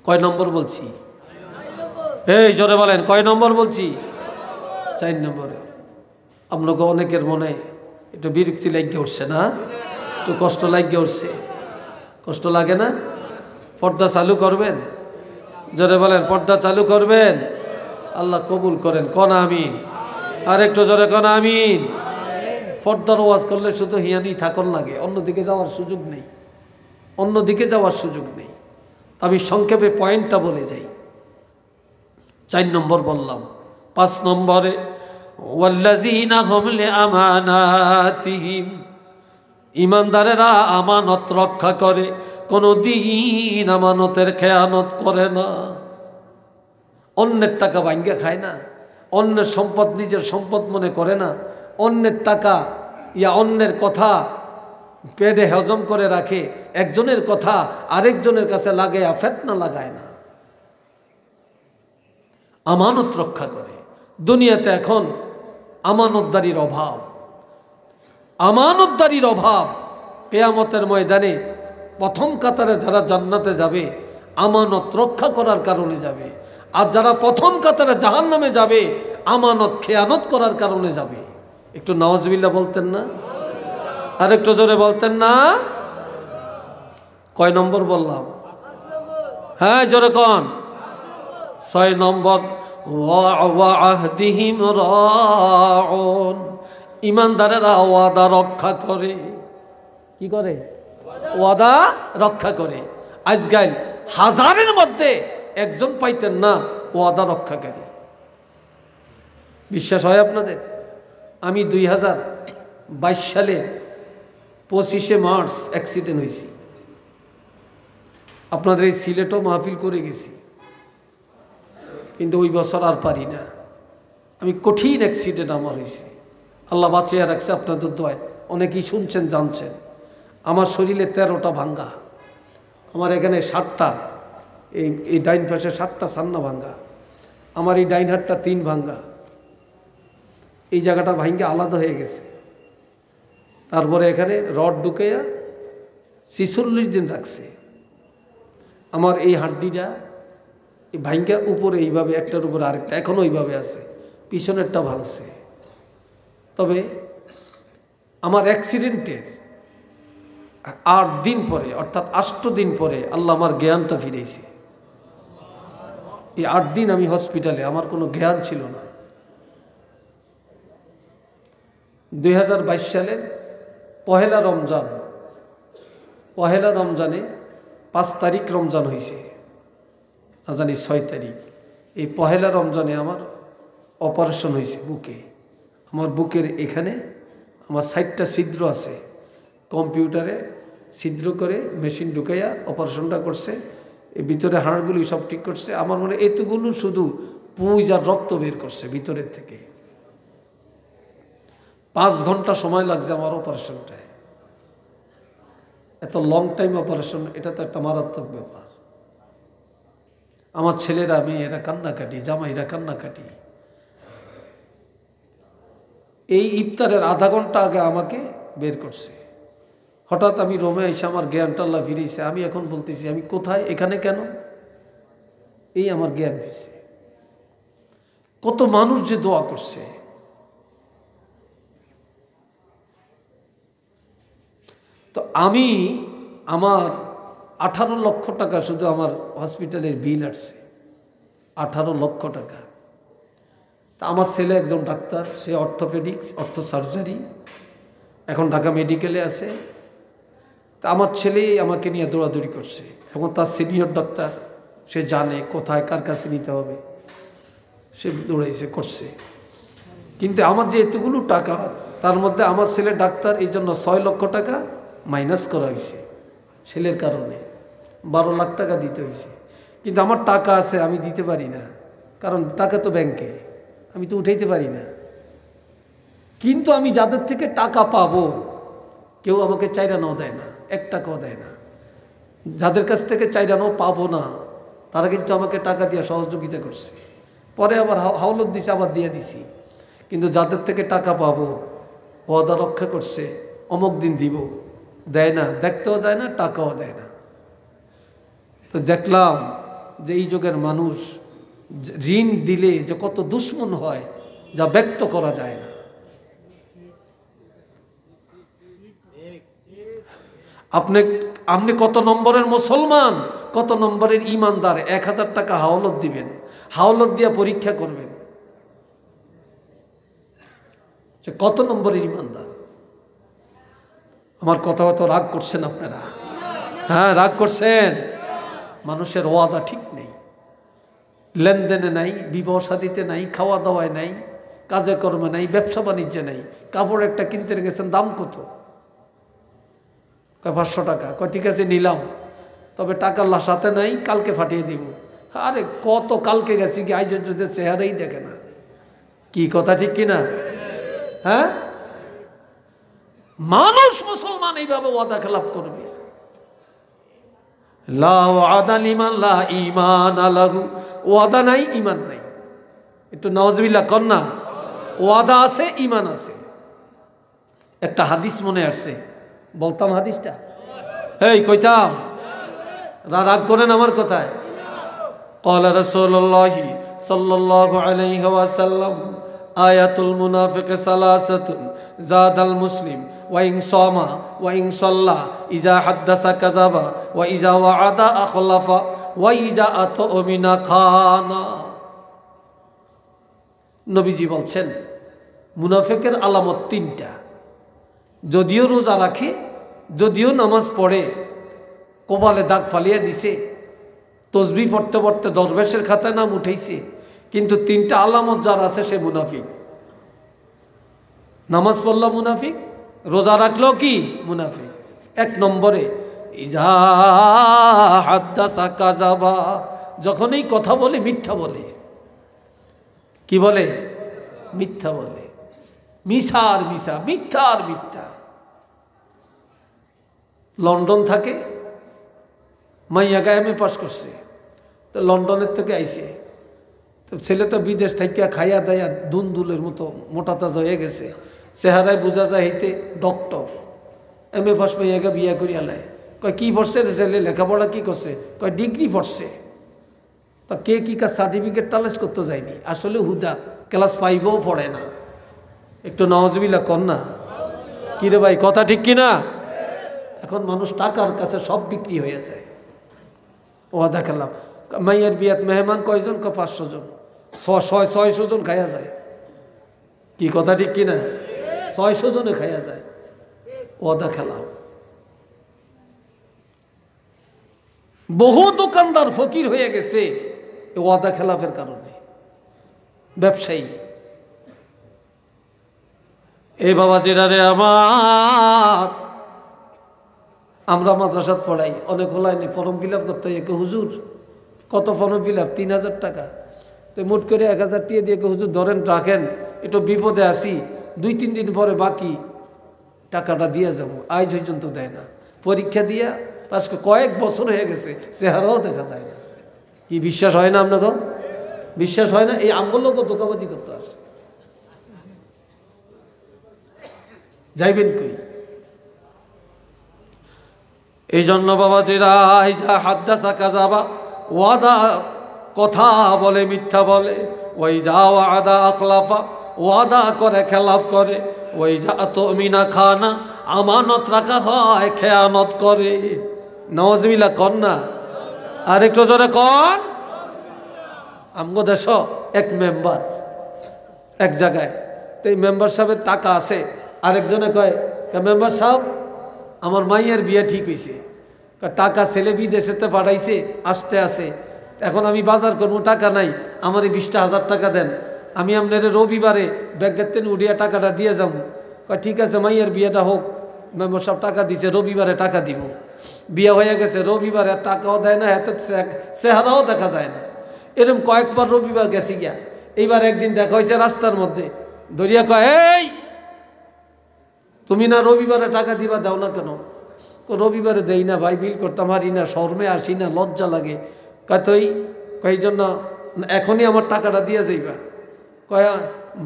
কয় নম্বর বলছি? এই জোরে বলেন, কয় নম্বর বলছি? 4 নম্বরে। আপনাকে অনেকের মনে একটু বিরক্তি লাগিয়ে উঠছে না? একটু কষ্ট লাগিয়ে উঠছে? কষ্ট লাগে না? পর্দা চালু করবেন? জোরে বলেন, পর্দা চালু করবেন? আল্লাহ কবুল করেন, কোন আমিন। আর একটু জোরে কোন আমিন। ফর্দার ওয়াজ করলে শুধু হিয়ানি থাকন লাগে, অন্যদিকে যাওয়ার সুযোগ নেই, অন্যদিকে যাওয়ার সুযোগ নেই। আমি সংক্ষেপে পয়েন্টটা বলে যাই। 4 নম্বর বললাম। 5 নম্বরে ওয়াল্লাযীনা হুম লিআমানাতিহিম, ঈমানদারেরা আমানত রক্ষা করে, কোনদিন আমানতের খেয়ানত করে না। অন্যের টাকা ভাঙ্গা খায় না, অন্যের সম্পদ নিজের সম্পদ মনে করে না, অন্যের টাকা অন্যের কথা পেটে হজম করে রাখে, একজনের কথা আরেকজনের কাছে লাগায়া ফেতনা লাগায় না, আমানত রক্ষা করে। দুনিয়াতে এখন আমানতদারির অভাব, আমানতদারির অভাব। কিয়ামতের ময়দানে প্রথম কাতারে যারা জান্নাতে যাবে আমানত রক্ষা করার কারণে যাবে, আর যারা প্রথম কাতারে জাহান্নামে যাবে আমানত খেয়ানত করার কারণে যাবে। একটু নাউজুবিল্লাহ বলতেন না? আর একটু জোরে বলতেন না? কয় নম্বর বললাম? হ্যাঁ জোরে কন। 6 নম্বর ওয়া আহদিহিম রাউন, ঈমানদারেরা ওয়াদা রক্ষা করে। কি করে? ওয়াদা রক্ষা করে। আজকাল হাজারের মধ্যে একজন পাইতেন না ওয়াদা রক্ষাকারী। বিশ্বাস হয় আপনাদের? আমি 2022 সালের 25শে মার্চ অ্যাক্সিডেন্ট হয়েছি। আপনাদের এই সিলেটও মাহফিল করে গেছি, কিন্তু ওই বছর আর পারি না। আমি কঠিন অ্যাক্সিডেন্ট আমার হয়েছে, আল্লাহ বাঁচিয়ে রাখছে আপনাদের দোয়ায়। অনেকেই শুনছেন জানছেন। আমার শরীরে 13টা ভাঙ্গা, আমার এখানে 7টা, এই ডাইন পাশে 7টা সান্না ভাঙ্গা, আমার এই ডাইন হাতটা 3 ভাঙ্গা, এই জায়গাটা ভাঙ্গে আলাদা হয়ে গেছে। তারপরে এখানে রড ঢুকাইয়া 46 দিন রাখছে। আমার এই হাড্ডিটা এই ভাঙ্গা উপরে এইভাবে একটার উপরে আরেকটা এখনও ওইভাবে আছে, পিছনেরটা ভাঙছে। তবে আমার অ্যাক্সিডেন্টের 8 দিন পরে, অর্থাৎ 8 দিন পরে আল্লাহ আমার জ্ঞানটা ফিরেছে। এই 8 দিন আমি হসপিটালে, আমার কোনো জ্ঞান ছিল না। 2022 সালের পহেলা রমজানে 5 তারিখ রমজান হয়েছে, না জানি 6 তারিখ। এই পহেলা রমজানে আমার অপারেশন হয়েছে বুকে। আমার বুকের এখানে আমার 60টা ছিদ্র আছে, কম্পিউটারে ছিদ্র করে মেশিন ঢুকাইয়া অপারেশনটা করছে। এই ভিতরে হাড়গুলি সব ঠিক করছে। আমার মনে এতগুলো শুধু পুঁজ আর রক্ত বের করছে ভিতরের থেকে। 5 ঘন্টা সময় লাগছে আমার অপারেশনটায়। এত লং টাইম অপারেশন, এটা তো একটা মারাত্মক ব্যাপার। আমার ছেলেরা, মেয়েরা কান্নাকাটি, জামাইরা কান্নাকাটি। এই ইফতারের আধা ঘন্টা আগে আমাকে বের করছে। হঠাৎ আমি রোমে এসে আমার জ্ঞানটা আল্লাহ ফিরেছে। আমি এখন বলতেছি আমি কোথায়, এখানে কেন? এই আমার জ্ঞান ফিরছে। কত মানুষ যে দোয়া করছে। তো আমি, আমার 18 লক্ষ টাকা শুধু আমার হসপিটালের বিল আসছে, 18 লক্ষ টাকা। তা আমার ছেলে একজন ডাক্তার, সে অর্থোপেডিক্স, সার্জারি, এখন ঢাকা মেডিকেলে আছে। তা আমার ছেলে আমাকে নিয়ে দৌড়াদৌড়ি করছে, এবং তার সিনিয়র ডাক্তার, সে জানে কোথায় কার কাছে নিতে হবে, সে দৌড়াইছে করছে। কিন্তু আমার যে এতগুলো টাকা, তার মধ্যে আমার ছেলে ডাক্তার, এই জন্য 6 লক্ষ টাকা মাইনাস করা হয়েছে ছেলের কারণে, 12 লাখ টাকা দিতে হয়েছে। কিন্তু আমার টাকা আছে, আমি দিতে পারি না, কারণ টাকা তো ব্যাংকে, আমি তো উঠাইতে পারি না। কিন্তু আমি যাদের থেকে টাকা পাবো, কেউ আমাকে 4 আনাও দেয় না, 1 টাকাও দেয় না। যাদের কাছ থেকে 4 আনাও পাবো না, তারা কিন্তু আমাকে টাকা দিয়ে সহযোগিতা করছে। পরে আবার হাওলত দিছে, আবার দিয়ে দিছি। কিন্তু যাদের থেকে টাকা পাবো, ওয়াদা রক্ষা করছে, অমুক দিন দিব, দেয় না, দেখতেও যায় না, টাকাও দেয় না। তো দেখলাম যে এই যুগের মানুষ ঋণ দিলে যে কত দুশ্মন হয়, যা ব্যক্ত করা যায় না। আপনি কত নম্বরের মুসলমান, কত নম্বরের ইমানদার? 1000 টাকা হাওলত দিবেন, হাওলত দিয়ে পরীক্ষা করবেন যে কত নম্বরের ইমানদার। আমার কথা হয়তো রাগ করছেন আপনারা, হ্যাঁ রাগ করছেন। মানুষের ওয়াদা ঠিক নেই, লেনদেনে নাই, বিবাহ শাদীতে নাই, খাওয়া দাওয়ায় নাই, কাজে কর্মে নাই, ব্যবসা বাণিজ্যে নাই। কাপড় একটা কিনতে গেছেন, দাম কত? কয় 500 টাকা। কয় ঠিক আছে নিলাম, তবে টাকার সাথে নাই, কালকে ফাটিয়ে দিব। আরে কত কালকে গেছি কি, আজ যদি চেহারাই দেখে না। কি কথা ঠিক কিনা? হ্যাঁ, মানুষ মুসলমান এইভাবে ওয়াদা খেলাপ করবে। লা ওয়াদা লিমান লা ঈমান লাহু, ওয়াদা নাই ঈমান নাই। একটু নাউজুবিল্লাহ কর না। ওয়াদা আছে, ঈমান আছে। একটা হাদিস মনে আসছে, বলতাম হাদিসটা? এই কইতাম, রাগ করেন আমার কথায়? قال رسول الله صلى الله عليه وسلم آية المنافق ثلاثة زاد المسلم وإن صام وإن صلى إذا حدث كذب وإذا وعد أخلف وإذا أؤتمن خان। নবীজি বলছেন মুনাফিকের আলামত 3টা। যদিও রোজা রাখে, যদিও নামাজ পড়ে, কপালে দাগ ফালিয়ে দিছে, তসবিহ পড়তে পড়তে দরবেশের খাতায় নাম উঠেছে, কিন্তু 3টা আলামত যার আছে সে মুনাফিক। নামাজ পড়লো মুনাফিক, রোজা রাখলো কি মুনাফিক। 1 নম্বরে ইজা হাদ্দাসা কাযাবা, যখনই কথা বলে মিথ্যা বলে। কি বলে? মিথ্যা বলে। মিশা আর মিশা, মিথ্যা আর মিথ্যা। লন্ডন থাকে, মাইয়া গায়ে পাস করছে, তো লন্ডনের থেকে আইছে, তো ছেলে তো বিদেশ থেকে খাইয়া দাইয়া দুলদুলের মতো মোটা তাজা হয়ে গেছে, চেহারায় বোঝা যায় হইতে ডক্টর। MA পাস মাইয়াকে বিয়া করিয়া লাই। কয় কি পড়ছে রে ছেলে, লেখাপড়া কি করছে? কয় ডিগ্রি পড়ছে। তা কে কি কাজ সার্টিফিকেট তালাশ করতে যায়নি, আসলে হুদা ক্লাস 5ও পড়ে না। একটু নাউজুবিল্লাহ কর না। কি রে ভাই, কথা ঠিক কিনা? এখন মানুষ টাকার কাছে সব বিক্রি হয়ে যায়। ওয়াদা খেলাম। মাইয়ের বিয়াত মেহমান কয়জন? 500 জন, 600 জন খাইয়া যায়। কি কথা ঠিক কিনা? 600 জনে খাইয়া যায়। ওয়াদা খেলাম। বহু দোকানদার ফকির হয়ে গেছে ওয়াদা খেলাফের কারণে, ব্যবসায়ী। এই বাবা জিরারে আমার, আমরা মাদ্রাসাত পড়াই, অনেক হলাইনি ফর্ম ফিল আপ করতে হয়। হুজুর কত ফর্ম ফিল আপ? 3000 টাকা। তো মোট করে 1000 টাকা দিয়ে হুজুর ধরেন রাখেন, একটু বিপদে আসি, 2-3 দিন পরে বাকি টাকাটা দিয়ে যাবো। আজ পর্যন্ত দেয় না। পরীক্ষা দিয়া আজকে কয়েক বছর হয়ে গেছে, চেহারাও দেখা যায় না। কি বিশ্বাস হয় না আপনাকে? বিশ্বাস হয় না? এই আমগুলো ধোকাবাজি করতে আসে। যাইবেন কই? এই জন্য বাবাজিরা, ইজা হাদ্দাসা কাযাবা, ওয়াদা কথা বলে মিথ্যা বলে, ওয়াইজা ওয়াদা আখলাফা, ওয়াদা করে খেলাফ করে, ওয়াইজা তুমিনা খানা, আমানত রাখা হয় খেয়ানত করে। নাউজুবিল্লাহ কর না। আর একটু জোরে কর। আমগো দেশ এক মেম্বার এক জায়গায়, তো এই মেম্বার সাহেবের টাকা আছে। আরেকজনে কয়, মেম্বার সাহেব আমার মাইয়ের বিয়ে ঠিক হয়েছে, টাকা ছেলে বিদেশেতে পাঠাইছে, আসতে আছে, এখন আমি বাজার করবো, টাকা নাই, আমার এই 20,000 টাকা দেন, আমি আপনার রবিবারে ব্যাংকের থেকে উঠিয়া টাকাটা দিয়ে যাবো। কয় ঠিক আছে, মাইয়ের বিয়েটা হোক। মেম্বার সাহেব টাকা দিছে, রবিবারে টাকা দিব। বিয়ে হয়ে গেছে, রবিবারে টাকাও দেয় না, এত চেহারাও দেখা যায় না। এরকম কয়েকবার রবিবার গেছি গিয়া। এইবার একদিন দেখা হয়েছে রাস্তার মধ্যে, দরিয়া কয়, এই তুমি না রবিবারে টাকা দিবা, দাও না কেন? রবিবারে দেই না ভাই, বিল করতাম হারি না, শর্মে আসি না, লজ্জা লাগে। কয় তুই কয় জন্য এখনই আমার টাকাটা দিয়ে যাইবা। কয়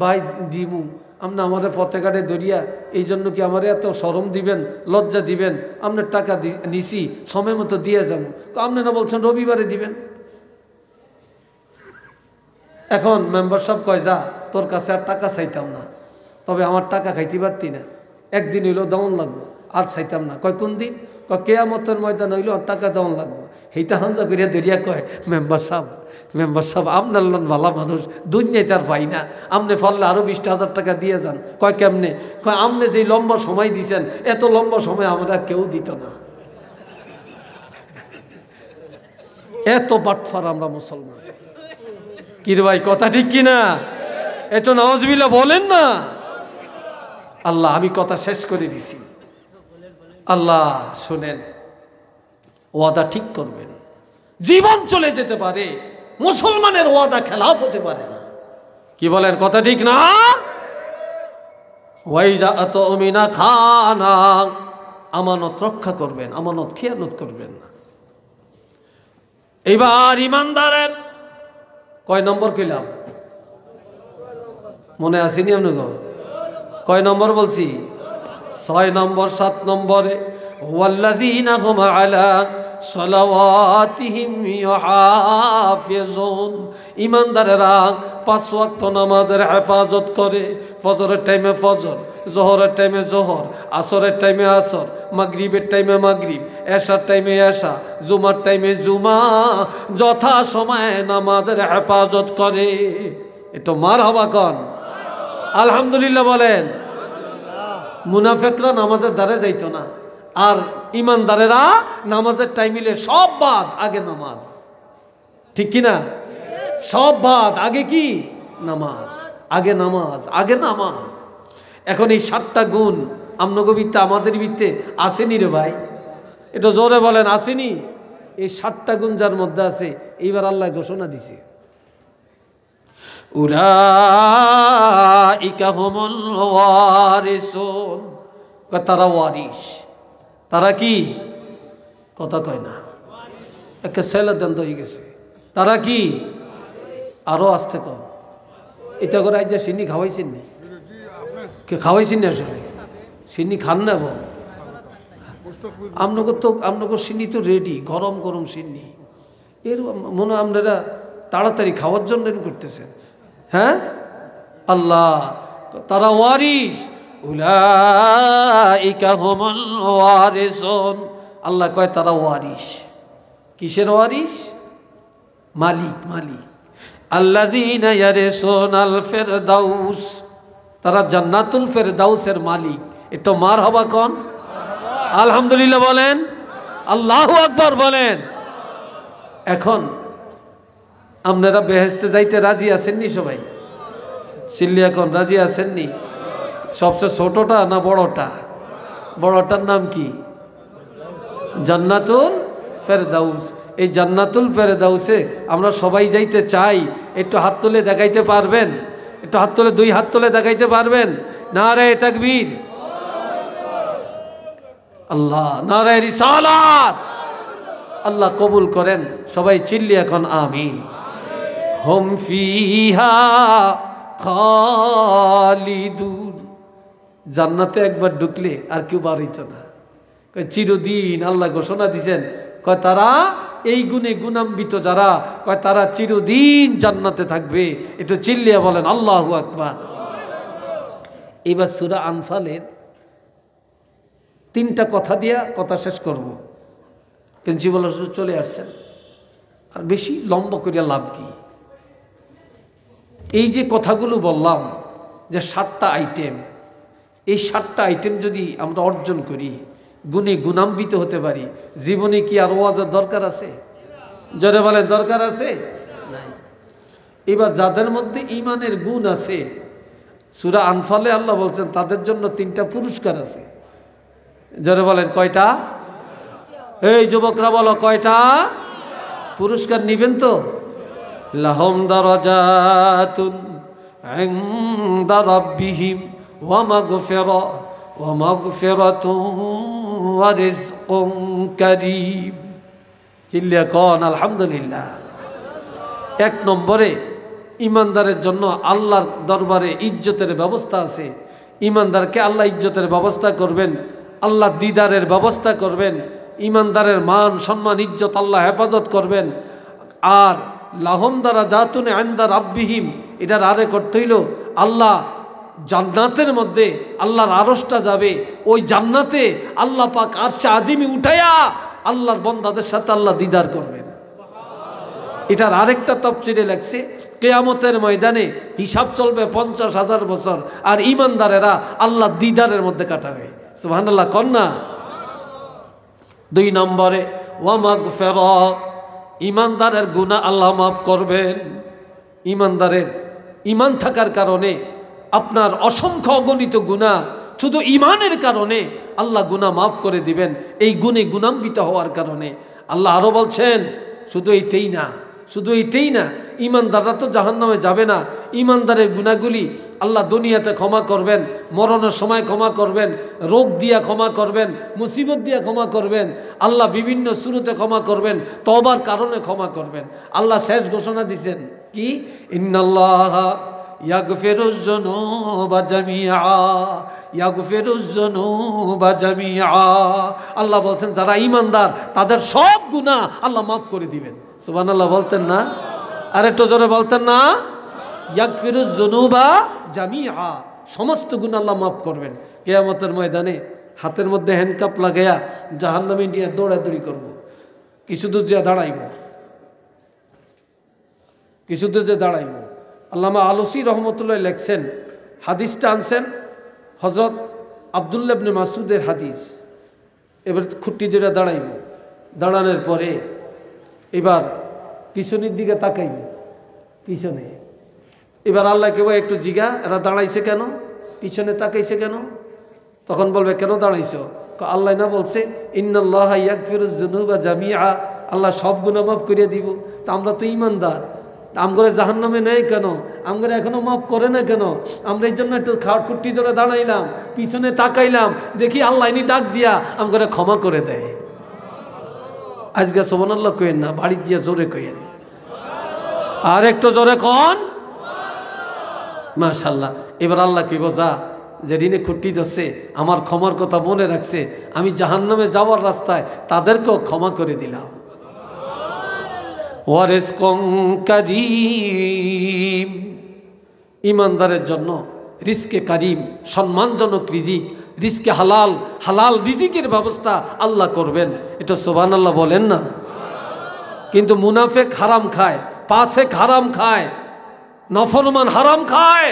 ভাই দিমু, আপনি আমার পথে ঘাটে দরিয়া, এই জন্য কি আমার এত শরম দিবেন, লজ্জা দিবেন? আপনার টাকা নিছি, সময় মতো দিয়ে যাবো। আপনি না বলছেন রবিবারে দিবেন। এখন মেম্বার সব কয়, যা, তোর কাছে আর টাকা চাইতাম না, তবে আমার টাকা খাইতে পারতি না, একদিন হইলেও দমন লাগবো, আর চাইতাম না। কয় কোন দিন? কেয়ামতের ময়দান হইলে ওর টাকা দেওয়ান লাগবো। এইটা হাঞ্জা করিয়া দরিয়া কয়, মেম্বার সাহেব আপনার ভালো মানুষ, দুনিয়ায় তার পাই না, আপনি ফললে আরো 20,000 টাকা দিয়ে যান। কয় কেমনে? কয় আপনি যে লম্বা সময় দিছেন, এত লম্বা সময় আমরা কেউ দিত না। এত বাটফার আমরা মুসলমান। কিরে ভাই, কথা ঠিক কিনা? এত নাউজুবিল্লাহ বলেন না। আল্লাহ, আমি কথা শেষ করে দিছি। আল্লাহ শুনেন, ওয়াদা ঠিক করবেন। জীবন চলে যেতে পারে, মুসলমানের ওয়াদা খেলাফ হতে পারে না। কি বলেন, কথা ঠিক না? ওয়াইজা আতুমিনা খানা, আমানত রক্ষা করবেন, আমানত খেয়ানত করবেন না। এবার ইমানদারের কয় নম্বর পেলাম? মনে আসেনি আপনাকে? কয় নম্বর বলছি? 6 নম্বর। 7 নম্বরে ওয়াল্লাযীনা হুম আলা সালাওয়াতিহিম ইউহাফিজুন, ইমানদারেরা 5 ওয়াক্ত নামাজের হেফাজত করে। ফজরের টাইমে ফজর, জোহরের টাইমে জোহর, আসরের টাইমে আসর, মাগরিবের টাইমে মাগরিব, এশার টাইমে এশা, জুমার টাইমে জুমা, যথা সময়ে নামাজের হেফাজত করে। এটা মারহাবা কন, আলহামদুলিল্লাহ বলেন। মুনাফিকরা নামাজের দ্বারে যাইতো না, আর ইমানদারেরা নামাজের টাইমিলে সব বাদ, আগে নামাজ। ঠিক কিনা? সব বাদ, আগে কি? নামাজ। আগে নামাজ, আগে নামাজ। এখন এই 7টা গুণ আপনাকে বিত্তে, আমাদের বিত্তে আসেনি রে ভাই? এটা জোরে বলেন, আসেনি? এই 7টা গুণ যার মধ্যে আছে, এইবার আল্লাহ ঘোষণা দিছে, উলাইকা হুমুল ওয়ারিসুন, তারা ওয়ারিস। তারা কি? কথা কয় না, একটা ছেলে দেন হয়ে গেছে। তারা কি? আরো আসতে কম। এটা করে আজ সিন্নি খাওয়াইছেন নি? কে খাওয়াইছেন না? আসলে সিন্নি খান না বল। আপনাকে সিন্নি তো রেডি, গরম গরম সিন্নি। এর মনে হয় আপনারা তাড়াতাড়ি খাওয়ার জন্য করতেছেন। হ্যাঁ, আল্লাহ তারা ওয়ারিস, উলাইকা হুমুল ওয়ারিসুন। আল্লাহ কয় তারা ওয়ারিস। কিসের ওয়ারিস? মালিক, মালিক। আল্লাযীনা ইয়ারিসুনাল ফিরদাউস, তারা জান্নাতুল ফিরদাউসের মালিক। একটু মারহাবা কোন, আলহামদুলিল্লাহ বলেন, আল্লাহু আকবার বলেন। এখন আপনারা বেহেশতে যাইতে রাজি আছেননি সবাই? চিল্লি এখন রাজি আছেননি? সবচেয়ে ছোটটা না বড়টা? বড়টার নাম কি? জান্নাতুল ফেরদাউস। এই জান্নাতুল ফেরদাউসে আমরা সবাই যাইতে চাই। একটু হাত তুলে দেখাইতে পারবেন? একটু হাত তুলে, 2 হাত তুলে দেখাইতে পারবেন? নারে তাকবীর, আল্লাহ নারে রিসালাত। আল্লাহ কবুল করেন। সবাই চিল্লি এখন আমিন। হুম ফিহা খালিদুন, জান্নাতে একবার ঢুকলে আর কেউ বাড়িত না, চিরদিন। আল্লাহ ঘোষণা দিয়েছেন, কয় তারা এই গুণে গুণান্বিত যারা, কয় তারা চিরদিন জান্নাতে থাকবে। একটু চিল্লিয়া বলেন আল্লাহু আকবার। এবার সূরা আনফালের 3টা কথা দিয়া কথা শেষ করব। প্রিন্সিপাল চলে আসছেন, আর বেশি লম্বা করিয়া লাভ কি? এই যে কথাগুলো বললাম, যে 7টা আইটেম, এই 7টা আইটেম যদি আমরা অর্জন করি, গুণে গুণান্বিত হতে পারি, জীবনে কি আর ওয়াজের দরকার আছে? জোরে বলেন, দরকার আছে? নাই। এবার যাদের মধ্যে ঈমানের গুণ আছে, সূরা আনফালে আল্লাহ বলছেন তাদের জন্য 3টা পুরস্কার আছে। জোরে বলেন, কয়টা? এই যুবকরা বলো, কয়টা পুরস্কার নিবেন তো? লাহুম দারাজাতুন ইনদা রাব্বিহিম ওয়া মাগফিরাতুন ওয়া রিজকুন কারীম। চিল্লিয়া কোন আলহামদুলিল্লাহ। 1 নম্বরে ইমানদারের জন্য আল্লাহর দরবারে ইজ্জতের ব্যবস্থা আছে। ইমানদারকে আল্লাহ ইজ্জতের ব্যবস্থা করবেন, আল্লাহ দিদারের ব্যবস্থা করবেন, ইমানদারের মান সম্মান ইজ্জত আল্লাহ হেফাজত করবেন। আর লাহুম দারাজাতুন ইনদা রাব্বিহিম, এটার আরে করতে হইল আল্লাহ জান্নাতের মধ্যে আল্লাহর আরশটা যাবে, ওই জান্নাতে আল্লাহ পাক আরশে আজিমি উঠাইয়া আল্লাহর বান্দাদের সাথে আল্লাহ দিদার করবেন। এটার আরেকটা তাফসীরে লেখছে কিয়ামতের ময়দানে হিসাব চলবে 50,000 বছর, আর ঈমানদারেরা আল্লাহ দিদারের মধ্যে কাটাবে। সুবহানাল্লাহ কন্যা। 2 নম্বরে ওয়া মাগফিরাত, ঈমানদারের গুনাহ আল্লাহ মাফ করবেন। ঈমানদারের ঈমান থাকার কারণে আপনার অসংখ্য অগণিত গুনাহ শুধু ঈমানের কারণে আল্লাহ গুনাহ মাফ করে দিবেন। এই গুণে গুণান্বিত হওয়ার কারণে আল্লাহ আরো বলছেন শুধু এইটাই না, শুধু এইটাই না, ঈমানদাররা তো জাহান্নামে যাবে না, ঈমানদারের গুনাহগুলি আল্লাহ দুনিয়াতে ক্ষমা করবেন, মরণের সময় ক্ষমা করবেন, রোগ দিয়া ক্ষমা করবেন, মুসিবত দিয়া ক্ষমা করবেন, আল্লাহ বিভিন্ন সূরতে ক্ষমা করবেন, তওবার কারণে ক্ষমা করবেন। আল্লাহ শেষ ঘোষণা দিয়েছেন কি, ইন্নাল্লাহা ইয়াগফিরুজ যুনুবা জামিআ, ইয়াগফিরুজ যুনুবা জামিআ। আল্লাহ বলছেন যারা ঈমানদার তাদের সব গুনাহ আল্লাহ মাফ করে দিবেন। সুবহানাল্লাহ বলতেন না? আর একটু জোরে বলতেন না? ইয়াগফিরুজ যুনুবা জামিআ, সমস্ত গুনাহ আল্লাহ মাফ করবেন। কিয়ামতের ময়দানে হাতের মধ্যে হ্যান্ডকাপ লাগাইয়া জাহান্নামে নিয়ে দৌড়াদৌড়ি করব, কিছু দূর যে দাঁড়াইব, কিছু দূর যে দাঁড়াইব। আল্লামা আলুসি রহমতুল্লাহ লেখছেন, হাদিসটা আনছেন হযরত আব্দুল্লাহ ইবনে মাসউদের হাদিস। এবার খুঁটি ধরে দাঁড়াইব, দাঁড়ানোর পরে এবার পিছনের দিকে তাকাইব, পিছনে। এবার আল্লাহ কেউ একটু জিগা এরা দাঁড়াইছে কেন, পিছনে তাকাইছে কেন? তখন বলবে কেন দাঁড়াইছো? আল্লাহ না বলছে ইন্নাল্লাহা ইয়াগফিরুজ যুনুবা জামিআ, আল্লাহ সব গুনাহ মাফ করিয়ে দিব। তা আমরা তো ঈমানদার, আমগরে জাহান্নামে নেই কেন, আমগরে এখনো মাফ করে না কেন? আমরা এই জন্য একটু খুঁটি ধরে দাঁড়াইলাম, পিছনে তাকাইলাম, দেখি আল্লাহ ইনি ডাক দিয়া আমগরে ক্ষমা করে দেয়। আজকে সুবহানাল্লাহ কইেন না, বাড়ি দিয়া জোরে কইেন, আর একটু জোরে কন মাশাআল্লাহ। এবার আল্লাহ কি বোঝা যে ঋণে খুঁটি ধরছে, আমার ক্ষমার কথা মনে রাখছে, আমি জাহান্নামে যাওয়ার রাস্তায় তাদেরকেও ক্ষমা করে দিলাম। ওয়ারিজকুন কারীম, ঈমানদারের জন্য রিজকে কারীম, সম্মানজনক রিজিক, রিজকে হালাল, হালাল রিজিকের ব্যবস্থা আল্লাহ করবেন। এটা সুবহানাল্লাহ বলেন না? কিন্তু মুনাফিক হারাম খায়, ফাসিক হারাম খায়, নাফরমান হারাম খায়।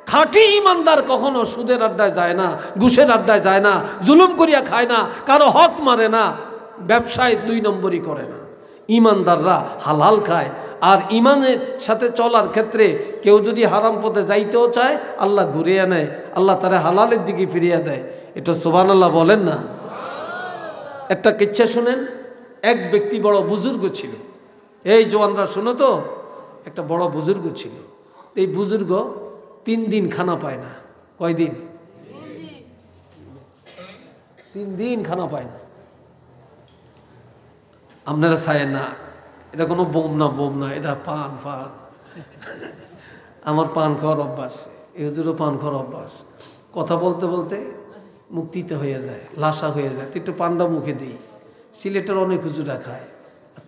খাঁটি ঈমানদার কখনো সুদের আড্ডায় যায় না, ঘুষের আড্ডায় যায় না, জুলুম করিয়া খায় না, কারো হক মারে না, ব্যবসায় 2 নম্বরই করে না। ঈমানদাররা হালাল খায়। আর ঈমানের সাথে চলার ক্ষেত্রে কেউ যদি হারাম পথে যাইতেও চায় আল্লাহ ঘুরিয়ে নেয়, আল্লাহ তারা হালালের দিকে ফিরিয়ে দেয়। এটা সুবহানাল্লাহ বলেন না? একটা কিচ্ছা শুনেন। এক ব্যক্তি বড় বুজুর্গ ছিল, এই জওয়ানরা শোনো তো, একটা বড় বুজুর্গ ছিল। এই বুজুর্গ 3 দিন খানা পায় না। কয়দিন? 3 দিন খানা পায় না। আপনারা চায়েন না, এটা কোনো বোম না, বোম না, এটা পান। আমার পান খাওয়ার অভ্যাস, এদেরও পান খাওয়ার অভ্যাস। কথা বলতে বলতে মুখ তিতে হয়ে যায়, লাসা হয়ে যায়, তো একটু পানটা মুখে দিই। সিলেটের অনেক হুজুরা খায়,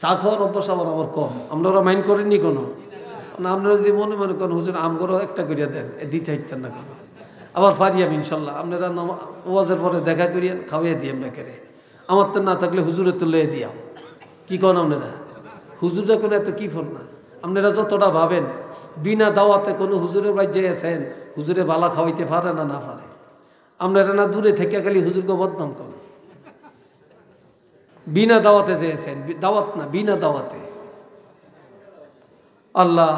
চা খাওয়ার অভ্যাস আমার কম। আপনারা মাইন্ড করেননি কোনো? আপনারা যদি মনে মনে করেন হুজুর আমগরও একটা করিয়া দেন, দিতে চাইতেন না কেন? আবার ফারিয়াম ইনশাল্লাহ। আপনারা ওয়াজের পরে দেখা করিয়েন, খাওয়াইয়া দিয়াম বেকারে। আমার তো না থাকলে হুজুরের তো লয়ে দিয়াম। কি কন আপনারা? হুজুররা কোনো এত কি ফোন না। আপনারা যতটা ভাবেন বিনা দাওয়াতে কোনো হুজুরের বাড়ি যেয়েছেন, হুজুরে বালা খাওয়াইতে পারে না, না পারে। আপনারা না দূরে থেকে খালি হুজুরকে বদনাম করেন। বিনা দাওয়াতে যেয়েছেন, দাওয়াত না, বিনা দাওয়াতে। আল্লাহ,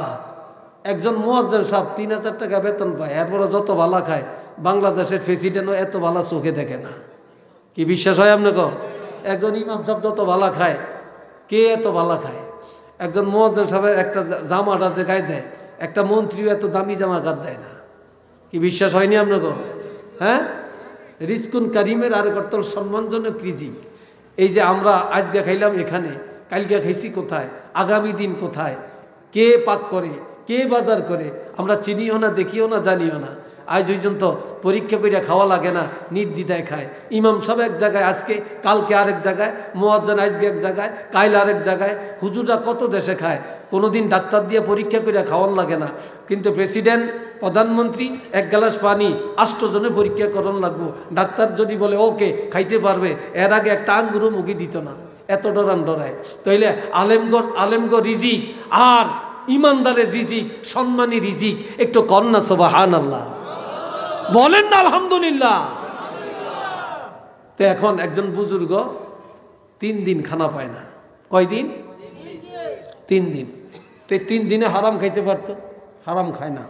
একজন মুয়াজ্জিন সাহেব 3000 টাকা বেতন পায়, এরপরে যত ভালা খায়। বাংলাদেশের প্রেসিডেন্টও এত ভালা চোখে দেখে না। কি বিশ্বাস হয় আপনাকে? একজন ইমাম সাহেব যত ভালা খায়, কে এত ভালা খায়? একজন মুয়াজ্জিন সাহেবের একটা জামাটা যে গায়ে দেয়, একটা মন্ত্রীও এত দামি জামা গায়ে দেয় না। কি বিশ্বাস হয়নি আপনাকে? হ্যাঁ, রিজকুন কারিমের আরেক অর্থ সম্মানজনক রিজিক। এই যে আমরা আজকে খাইলাম এখানে, কালকে খাইছি কোথায়, আগামী দিন কোথায়, কে পাক করে, কে বাজার করে, আমরা চিনিও না, দেখিও না, জানিও না। আজ পর্যন্ত পরীক্ষা করিয়া খাওয়া লাগে না, নির্দ্বিধায় খায়। ইমাম সাহেব এক জায়গায় আজকে, কালকে আরেক জায়গায়, মুয়াজ্জিন আজকে এক জায়গায়, কাল আরেক জায়গায়। হুজুররা কত দেশে খায়, কোনোদিন ডাক্তার দিয়ে পরীক্ষা করিয়া খাওয়ান লাগে না। কিন্তু প্রেসিডেন্ট প্রধানমন্ত্রী এক গ্লাস পানি 8 জনে পরীক্ষা করণ লাগবো, ডাক্তার যদি বলে ওকে খাইতে পারবে, এর আগে একটা আঙ্গুরও মুখে দিত না, এত ডরান ডরায়। তাইলে আলেমগ রিজিক আর ইমানদারের রিজিক, সম্মানী রিজিক, একটু কন্যা সুবহানাল্লাহ বলেন না আলহামদুলিল্লাহ। তো এখন একজন বুজুর্গ 3 দিন খানা পায় না। কয়দিন? 3 দিন। তো 3 দিনে হারাম খাইতে পারতো, হারাম খায় না।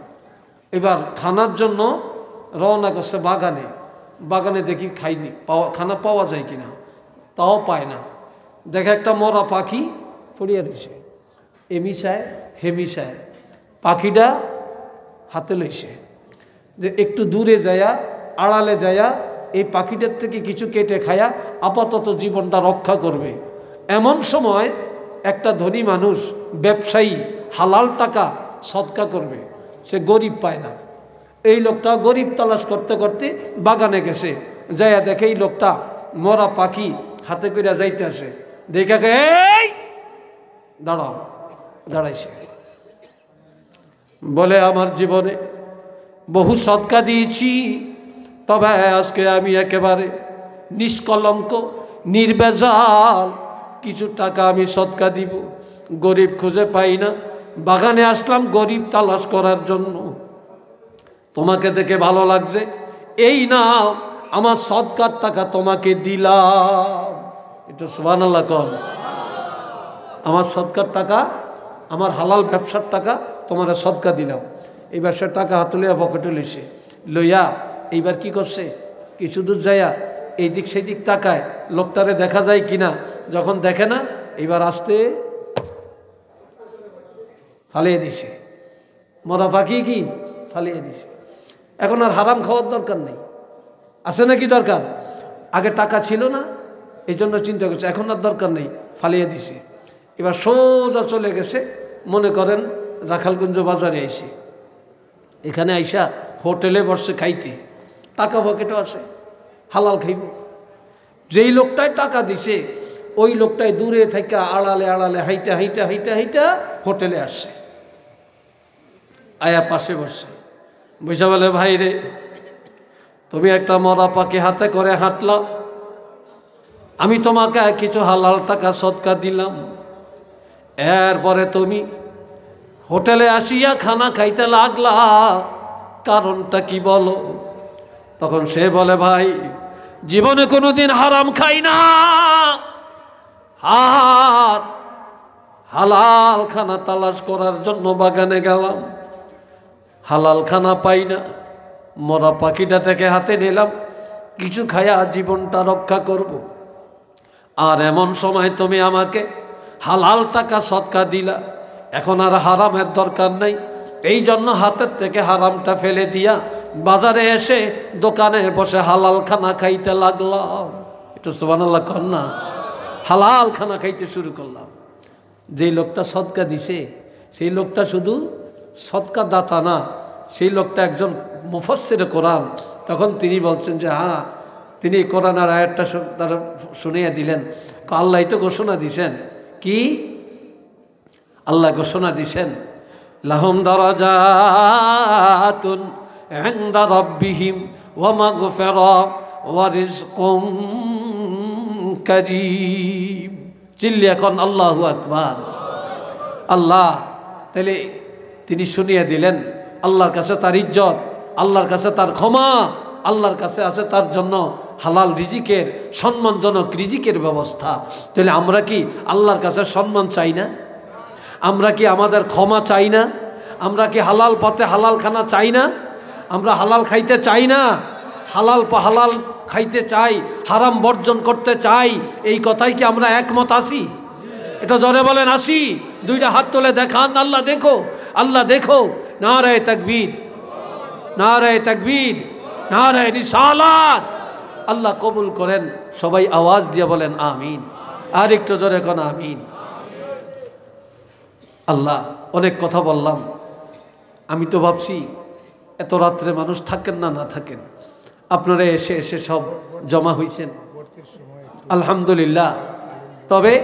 এবার খানার জন্য রওনা করছে বাগানে। বাগানে দেখি খাইনি, খানা পাওয়া যায় কিনা, তাও পায় না। দেখে একটা মরা পাখি পড়িয়া রয়েছে, এমিশায় হেমিশায়। পাখিটা হাতে লইছে যে একটু দূরে যায়া, আড়ালে যায়া এই পাখিটার থেকে কিছু কেটে খায়া আপাতত জীবনটা রক্ষা করবে। এমন সময় একটা ধনী মানুষ, ব্যবসায়ী, হালাল টাকা সদকা করবে, সে গরিব পায় না। এই লোকটা গরিব তালাশ করতে করতে বাগানে গেছে, যাইয়া দেখে এই লোকটা মরা পাখি হাতে কইরা যাইতেছে। দেখা গে এই দাঁড়াও, দাঁড়াইছে। বলে আমার জীবনে বহু সদকা দিয়েছি, তবে আজকে আমি একেবারে নিষ্কলঙ্ক নির্ভেজাল কিছু টাকা আমি সদকা দিব। গরিব খুঁজে পাই না, বাগানে আসলাম গরিব তালাশ করার জন্য। তোমাকে দেখে ভালো লাগছে, এই নাও আমার সদকার টাকা তোমাকে দিলাম। একটু সুবহানাল্লাহ কর। আমার সদকার টাকা, আমার হালাল ব্যবসার টাকা তোমার সদকা দিলাম। এইবার সে টাকা হাতে লইয়া পকেটে লইছে, লইয়া এইবার কি করছে, কিছু দূর যাইয়া এই দিক সেই দিক তাকায়, লোকটারে দেখা যায় কিনা। যখন দেখে না, এইবার আসতে ফালিয়ে দিছে। মরা পাখি কি ফালিয়ে দিছে। এখন আর হারাম খাওয়ার দরকার নেই, আছে নাকি দরকার? আগে টাকা ছিল না, এই জন্য চিন্তা করছে, এখন আর দরকার নেই, ফালিয়ে দিছে। এবার সোজা চলে গেছে, মনে করেন রাখালগঞ্জ বাজারে আইসি। এখানে আইসা হোটেলে বসে খাইতে, টাকা পকেটও আছে, হালাল খাইব। যেই লোকটায় টাকা দিছে ওই লোকটাই দূরে থেকে আড়ালে আড়ালে হাইটা হাইটা হাইটা হাইটা হোটেলে আসছে। আয়া পাশে বসে, বসে বলে ভাই রে, তুমি একটা মরা পাখি হাতে করে হাঁটলা, আমি তোমাকে কিছু হালাল টাকা সদকা দিলাম, এরপরে তুমি হোটেলে আসিয়া খানা খাইতে লাগলা, কারণটা কি বলো? তখন সে বলে ভাই, জীবনে কোনোদিন হারাম খাই না, আর হালাল খানা তালাশ করার জন্য বাগানে গেলাম, হালাল খানা পাই না, মরা পাখিটা থেকে হাতে নিলাম, কিছু খায়া জীবনটা রক্ষা করব। আর এমন সময় তুমি আমাকে হালাল টাকা সদকা দিলা, এখন আর হারামের দরকার নাই, এই জন্য হাতের থেকে হারামটা ফেলে দিয়া বাজারে এসে দোকানে বসে হালাল খানা খাইতে লাগলাম। একটু সুবহানাল্লাহ কর না। হালাল খানা খাইতে শুরু করলাম। যেই লোকটা সদকা দিছে সেই লোকটা শুধু সদকা দাতা না, সেই লোকটা একজন মুফাসসিরে কোরআন। তখন তিনি বলছেন যে হ্যাঁ, তিনি কোরআনের আয়াতটা তারা শুনিয়ে দিলেন। আল্লাহ তো ঘোষণা দিছেন, কি আল্লাহ ঘোষণা দিছেন, লাহুম দারাজাতুন ইনদা রাব্বিহিম ওয়া মাগফিরা ওয়া রিজকুম কারীম। চিল্লি এখন আল্লাহু আকবার। আল্লাহ তাহলে তিনি শুনিয়ে দিলেন, আল্লাহর কাছে তার ইজ্জত, আল্লাহর কাছে তার ক্ষমা, আল্লাহর কাছে আছে তার জন্য হালাল রিজিকের, সম্মানজনক রিজিকের ব্যবস্থা। তাহলে আমরা কি আল্লাহর কাছে সম্মান চাই না? আমরা কি আমাদের ক্ষমা চাই না? আমরা কি হালাল পথে হালাল খানা চাই না? আমরা হালাল খাইতে চাই না? হালাল খাইতে চাই, হারাম বর্জন করতে চাই, এই কথাই কি আমরা একমত আছি? এটা জোরে বলেন আসি। দুইটা হাত তুলে দেখান, আল্লাহ দেখো, আল্লাহ দেখো। নারায়ে তাকবীর, নারায়ে তাকবীর, নারায়ে রিসালাত। আল্লাহ কবুল করেন। সবাই আওয়াজ দিয়ে বলেন আমিন। আর একটু জোরে কোন আমিন। আল্লাহ, অনেক কথা বললাম। আমি তো ভাবছি এত রাত্রে মানুষ থাকেন না, না থাকেন, আপনারা এসে এসে সব জমা হয়েছেন, আলহামদুলিল্লাহ। তবে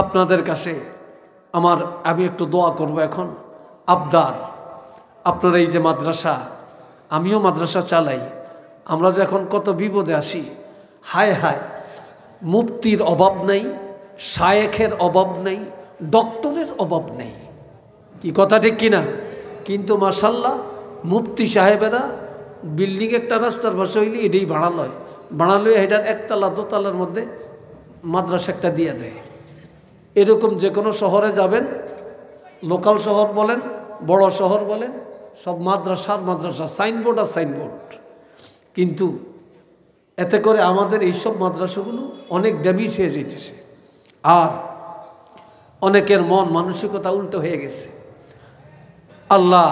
আপনাদের কাছে আমি একটু দোয়া করব এখন। আবদার, আপনার এই যে মাদ্রাসা, আমিও মাদ্রাসা চালাই, আমরা যে এখন কত বিপদে আসি, হায় হায়, মুফতির অভাব নেই, শায়েখের অভাব নেই, ডক্টরের অভাব নেই, কি কথা ঠিক কিনা? কিন্তু মাশাল্লাহ মুফতি সাহেবেরা বিল্ডিং একটা রাস্তার পাশে হইলে এটাই বাড়ালো এটার একতলা দোতলার মধ্যে মাদ্রাসা একটা দিয়ে দেয়। এরকম যে কোনো শহরে যাবেন, লোকাল শহর বলেন, বড় শহর বলেন, সব মাদ্রাসা, সাইনবোর্ড আর সাইনবোর্ড। কিন্তু এতে করে আমাদের এইসব মাদ্রাসাগুলো অনেক ড্যামেজ হয়ে যেতেছে, আর অনেকের মন মানসিকতা উল্টো হয়ে গেছে। আল্লাহ,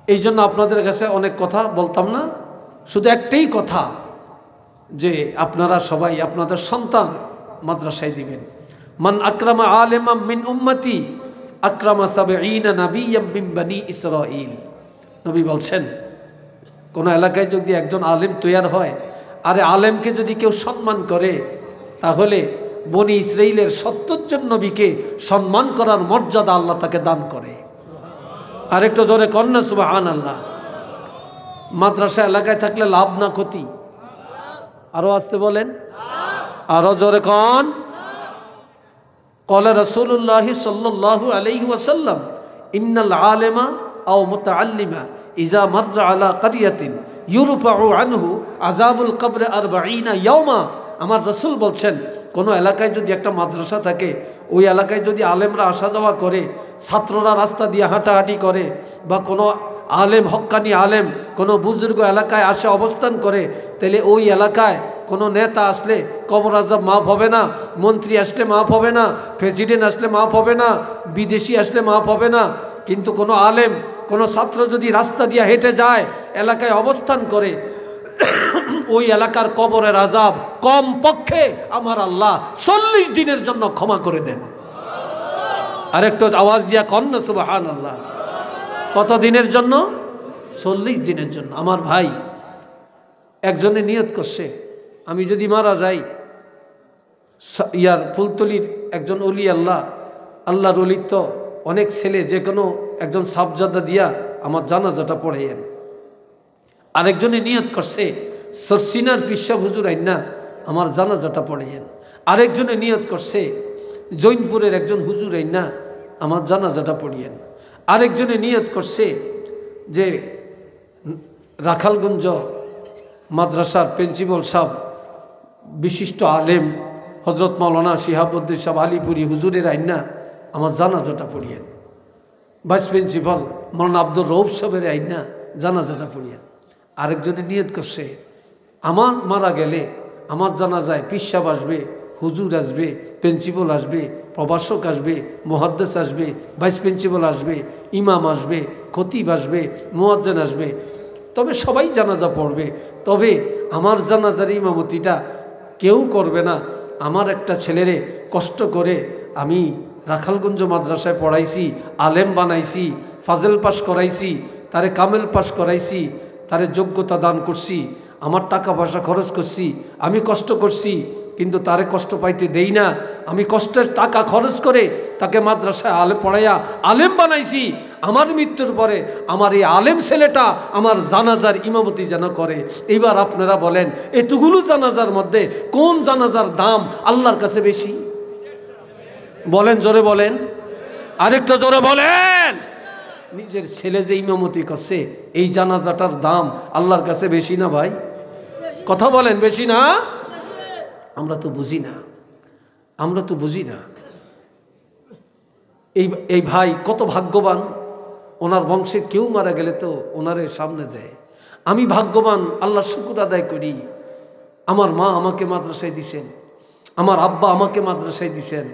এই জন্য আপনাদের কাছে অনেক কথা বলতাম না, শুধু একটাই কথা, যে আপনারা সবাই আপনাদের সন্তান মাদ্রাসায় দিবেন। মান আকরামা আলেমাম মিন উম্মতি আকরামা সাবঈনা নাবিয়্যাম মিন বনি ইসরাঈল। নবী বলছেন, কোন এলাকায় যদি একজন আলেম তৈয়ার হয়, আরে আলেমকে যদি কেউ সম্মান করে, তাহলে বনি ইসরাইলের 70 জন নবীকে সম্মান করার মর্যাদা আল্লাহ তাকে দান করে। আরেকটু জোরে কন্যা সুবহানাল্লাহ। মাদ্রাসা এলাকায় থাকলে লাভ না ক্ষতি? আরো আসতে বলেন, আরো জোরে কন। ক্বালা রাসূলুল্লাহ সাল্লাল্লাহু আলাইহি ওয়াসাল্লাম, ইন্নাল আলিমা আও মুতাআল্লিমা ইযা মাররা আলা ক্বরিয়াতিন ইউরফাউ আনহু আযাবুল কবর 40 ইয়াওমা। আমার রাসূল বলছেন, কোনো এলাকায় যদি একটা মাদ্রাসা থাকে, ওই এলাকায় যদি আলেমরা আসা যাওয়া করে, ছাত্ররা রাস্তা দিয়ে হাঁটাহাঁটি করে, বা কোনো আলেম, হক্কানি আলেম কোনো বুজুর্গ এলাকায় আসে অবস্থান করে, তাহলে ওই এলাকায় কোনো নেতা আসলে কবর আযাব মাফ হবে না, মন্ত্রী আসলে মাফ হবে না, প্রেসিডেন্ট আসলে মাফ হবে না, বিদেশি আসলে মাফ হবে না। কিন্তু কোনো আলেম, কোনো ছাত্র যদি রাস্তা দিয়ে হেঁটে যায়, এলাকায় অবস্থান করে, ওই এলাকার কবরের আযাব কম পক্ষে আমার আল্লাহ 40 দিনের জন্য ক্ষমা করে দেন। আরেকটু আওয়াজ দিয়া কন্যা সুবহানাল্লাহ। কত দিনের জন্য? 40 দিনের জন্য। আমার ভাই একজনে নিয়ত করছে, আমি যদি মারা যাই, ফুলতলির একজন অলি, আল্লাহর অলির তো অনেক ছেলে, যে কোনো একজন সাবজাদা দিয়া আমার জানাজাটা পড়াইয়েন। আরেকজনে নিয়ত করছে, সরসিনার পিসা হুজুর আইনা আমার জানাজাটা পড়াইয়েন। আরেকজনে নিয়ত করছে, জৈনপুরের একজন হুজুর আইনা আমার জানাজাটা পড়িয়েন। আরেকজনে নিয়ত করছে যে রাখালগঞ্জ মাদ্রাসার প্রিন্সিপাল সাহেব, বিশিষ্ট আলেম হজরত মাওলানা শিহাবুদ্দিন সাহেব আলিপুরি হুজুরের আইনা আমার জানাজাটা পড়িয়েন। ভাইস প্রিন্সিপাল মাওলানা আব্দুর রৌফ সাহেবের আইনা জানাজাটা পড়িয়েন। আরেকজনে নিয়ত করছে, আমার মারা গেলে আমার জানাজায় পীর সাহেব আসবে, হুজুর আসবে, প্রিন্সিপাল আসবে, প্রভাষক আসবে, মুহাদ্দিস আসবে, ভাইস প্রিন্সিপাল আসবে, ইমাম আসবে, খতিব আসবে, মুয়াজ্জিন আসবে, তবে সবাই জানাজা পড়বে। তবে আমার জানাজার ইমামতিটা কেউ করবে না। আমার একটা ছেলেরে কষ্ট করে আমি রাখালগঞ্জ মাদ্রাসায় পড়াইছি, আলেম বানাইছি, ফাজেল পাস করাইছি, তারে কামেল পাস করাইছি, তারে যোগ্যতা দান করছি, আমার টাকা পয়সা খরচ করছি, আমি কষ্ট করছি, কিন্তু তারে কষ্ট পাইতে দেই না। আমি কষ্টের টাকা খরচ করে তাকে মাদ্রাসায় আলেম পড়াইয়া আলেম বানাইছি। আমার মৃত্যুর পরে আমার এই আলেম ছেলেটা আমার জানাজার ইমামতি যেন করে। এইবার আপনারা বলেন, এতগুলো জানাজার মধ্যে কোন জানাজার দাম আল্লাহর কাছে বেশি? বলেন, জোরে বলেন, আরেকটা জোরে বলেন। নিজের ছেলে যে ইমামতি করছে, এই জানাজাটার দাম আল্লাহর কাছে বেশি না ভাই? কথা বলেন, বেশি না? আমরা তো বুঝি না, আমরা তো বুঝি না। এই ভাই কত ভাগ্যবান, ওনার বংশের কেউ মারা গেলে তো ওনারে সামনে দেয়। আমি ভাগ্যবান, আল্লাহর শুকর আদায় করি। আমার মা আমাকে মাদ্রাসায় দিছেন, আমার আব্বা আমাকে মাদ্রাসায় দিছেন।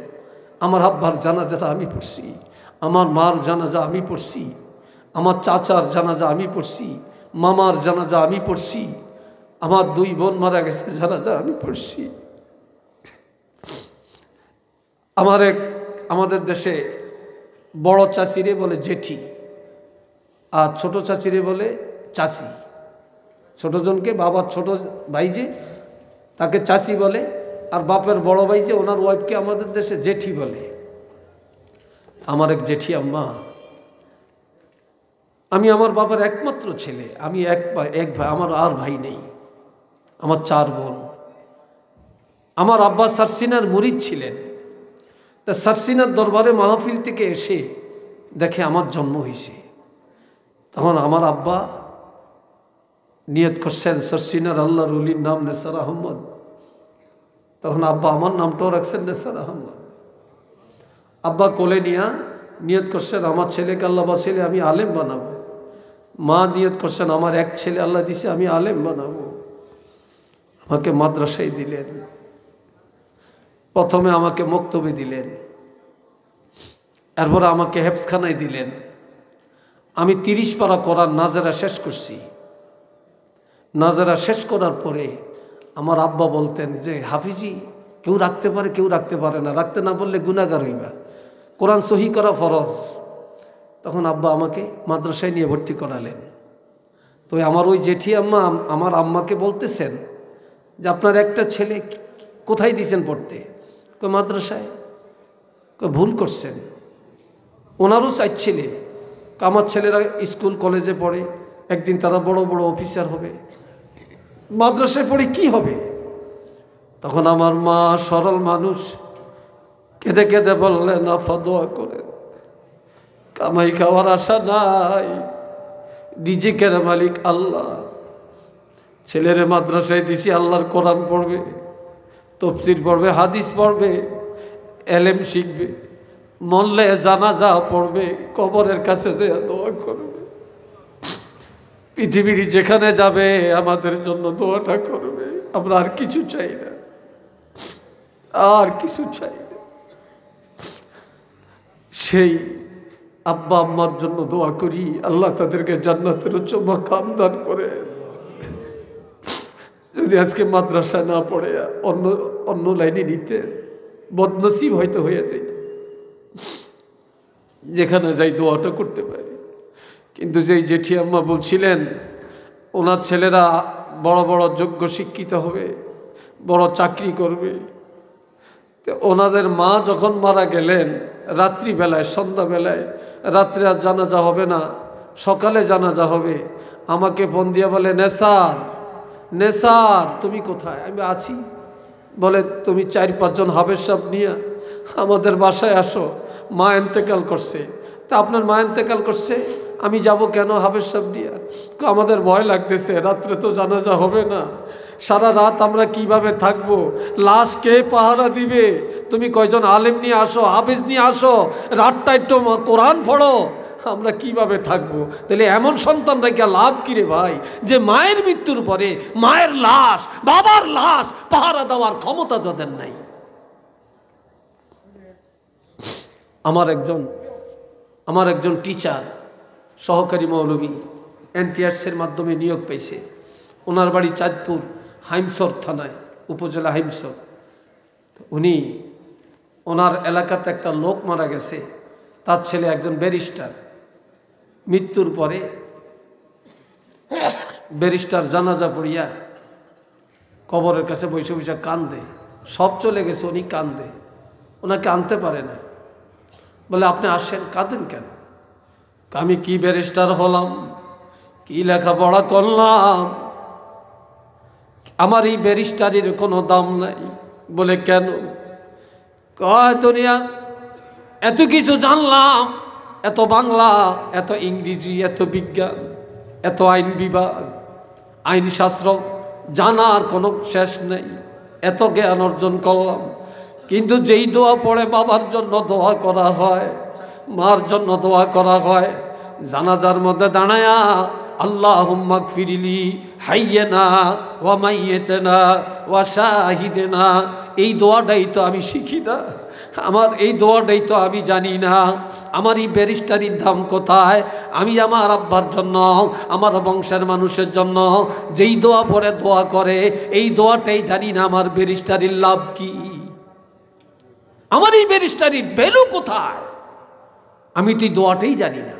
আমার আব্বার জানাজাটা আমি পড়ছি, আমার মার জানাজা আমি পড়ছি, আমার চাচার জানাজা আমি পড়ছি, মামার জানাজা আমি পড়ছি, আমার 2 বোন মারা গেছে জানাজা আমি পড়ছি। আমাদের দেশে বড় চাচিরে বলে জেঠি, আর ছোট চাচিরে বলে চাচি। ছোটজনকে বাবার ছোট ভাই যে, তাকে চাচি বলে, আর বাপের বড় ভাই যে, ওনার ওয়াইফকে আমাদের দেশে জেঠি বলে। আমার এক জেঠি আম্মা আমি আমার বাবার একমাত্র ছেলে, আমি এক ভাই, আমার আর ভাই নেই, আমার 4 বোন। আমার আব্বা সারসিনার মুরিদ ছিলেন। তা সারসিনার দরবারে মাহফিল থেকে এসে দেখে আমার জন্ম হয়েছে। তখন আমার আব্বা নিয়ত করছেন সারসিনার আল্লাহর ওলির নাম নেসার আহমদ। তখন আব্বা আমার নামটাও রাখছেন নেসার আহমদ। আব্বা কোলে নিয়া নিয়ত করছেন আমার ছেলেকে আল্লাহ বা ছেলে আমি আলেম বানাবো। মা নিয়ত করছেন আমার এক ছেলে আল্লাহ দিছে আমি আলেম বানাবো। আমাকে মাদ্রাসায় দিলেন, প্রথমে আমাকে মক্তবে দিলেন, এরপরে আমাকে হেফজখানায় দিলেন। আমি 30 পারা কোরআন নাজেরা শেষ করছি। নাজেরা শেষ করার পরে আমার আব্বা বলতেন যে হাফিজি কেউ রাখতে পারে, কেউ রাখতে পারে না, রাখতে না পারলে গুনাহগার হইবা, কোরআন সহি করা ফরজ। তখন আব্বা আমাকে মাদ্রাসায় নিয়ে ভর্তি করালেন। তো আমার ওই জেঠি আম্মা আমার আম্মাকে বলতেছেন যে আপনার একটা ছেলে কোথায় দিয়েছেন পড়তে? কই মাদ্রাসায়। কই ভুল করছেন, ওনারও 4 ছেলে। আমার ছেলেরা স্কুল কলেজে পড়ে, একদিন তারা বড় বড় অফিসার হবে, মাদ্রাসায় পড়ে কি হবে? তখন আমার মা সরল মানুষ কেঁদে কেঁদে বললেন আফা দোয়া করেন, কামাই খাওয়ার আশা নাই, রিজিকের মালিক আল্লাহ। ছেলেরে মাদ্রাসায় দিছি, আল্লাহর কোরআন পড়বে, তফসির পড়বে, হাদিস পড়বে, এলেম শিখবে, মরলে জানাজা পড়বে, কবরের কাছে যে দোয়া করবে, পৃথিবীর যেখানে যাবে আমাদের জন্য দোয়াটা করবে। আমরা আর কিছু চাই না, আর কিছু চাই না। সেই আব্বা আম্মার জন্য দোয়া করি, আল্লাহ তাদেরকে জান্নাতের উচ্চ মাকাম দান করে। যদি আজকে মাদ্রাসা না পড়ে অন্য লাইনে নিতে বদনসিব হয়তো হয়ে যাইত, যেখানে যাই দোয়াটা করতে পারি। কিন্তু যেই জেঠি আম্মা বলছিলেন ওনার ছেলেরা বড় বড় যোগ্য শিক্ষিত হবে, বড় চাকরি করবে, তো ওনাদের মা যখন মারা গেলেন রাত্রিবেলায়, সন্ধ্যাবেলায়, রাত্রে আর জানাজা হবে না, সকালে জানাজা হবে, আমাকে ফোন দিয়ে বলে নেসার, নেসার তুমি কোথায়? আমি আছি। বলে তুমি 4-5 জন হাফেজ সাহেব নিয়ে আমাদের বাসায় আসো, মা ইন্তেকাল করছে। তা আপনার মা ইন্তেকাল করছে, আমি যাব কেন হাফেজ সাহেব নিয়ে? আমাদের ভয় লাগতেছে, রাত্রে তো জানাজা হবে না, সারা রাত আমরা কিভাবে থাকবো, লাশ কে পাহারা দিবে? তুমি কয়জন আলেম নিয়ে আসো, হাফেজ নিয়ে আসো, রাতটা একটু কোরআন পড়ো, আমরা কিভাবে থাকবো? তাহলে এমন সন্তান রেখে লাভ কিরে ভাই, যে মায়ের মৃত্যুর পরে মায়ের লাশ, বাবার লাশ পাহারা দেওয়ার ক্ষমতা যাদের নাই। আমার একজন টিচার, সহকারী মৌলবী, NTRC-এর মাধ্যমে নিয়োগ পেয়েছে। ওনার বাড়ি চাঁদপুর হাইমসর থানায়, উপজেলা হাইমসর। উনি ওনার এলাকাতে একটা লোক মারা গেছে, তার ছেলে একজন ব্যারিস্টার। মৃত্যুর পরে ব্যারিস্টার জানাজা পড়িয়া কবরের কাছে বসে বসে কান্দে, সব চলে গেছে, উনি কান্দে, ওনাকে আনতে পারে না। বলে আপনি আসেন, কাঁদেন কেন? আমি কি ব্যারিস্টার হলাম, কি লেখাপড়া করলাম, আমার এই ব্যারিস্টারির কোনো দাম নাই। বলে কেন? কয় দুনিয়া এত কিছু জানলাম, এত বাংলা, এত ইংরেজি, এত বিজ্ঞান, এত আইন বিভাগ, আইনশাস্ত্র জানার কোনো শেষ নেই, এত জ্ঞান অর্জন করলাম, কিন্তু যেই দোয়া পড়ে বাবার জন্য দোয়া করা হয়, মার জন্য দোয়া করা হয়, জানাজার মধ্যে দাঁড়ায়া আল্লাহুম্মা গফিরলি হাইয়্যানা ওয়া মাইয়্যিতানা ওয়া শাহিদানা, এই দোয়াটাই তো আমি শিখি না, আমার এই দোয়াটাই তো আমি জানি না। আমার এই ব্যারিস্টারির দাম কোথায়? আমি আমার আব্বার জন্য, আমার বংশের মানুষের জন্য যেই দোয়া পড়ে দোয়া করে, এই দোয়াটাই জানি না আমার ব্যারিস্টারির লাভ কি, আমার এই ব্যারিস্টারির ভ্যালু কোথায়, আমি তো এই দোয়াটাই জানি না।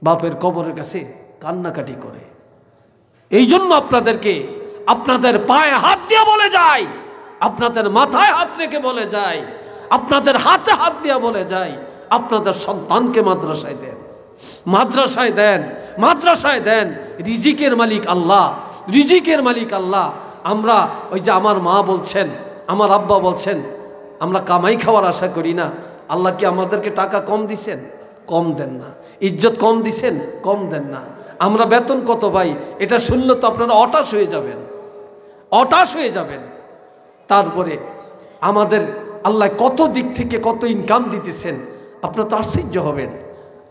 বাপের কবরের কাছে কান্নাকাটি করে। এই জন্য আপনাদেরকে আপনাদের পায়ে হাত দিয়ে বলে যায়, আপনাদের মাথায় হাত রেখে বলে যায়, আপনাদের হাতে হাত দিয়ে বলে যায়, আপনাদের সন্তানকে মাদ্রাসায় দেন, মাদ্রাসায় দেন, মাদ্রাসায় দেন। রিজিকের মালিক আল্লাহ, রিজিকের মালিক আল্লাহ। আমরা ওই যে আমার মা বলছেন, আমার আব্বা বলছেন, আমরা কামাই খাওয়ার আশা করি না। আল্লাহ কি আমাদেরকে টাকা কম দিছেন? কম দেন না। ইজ্জত কম দিছেন? কম দেন না। আমরা বেতন কত ভাই, এটা শুনলে তো আপনারা হতাশ হয়ে যাবেন, হতাশ হয়ে যাবেন। তারপরে আমাদের আল্লাহ কত দিক থেকে কত ইনকাম দিতেছেন, আপনারা তো আশ্চর্য হবেন।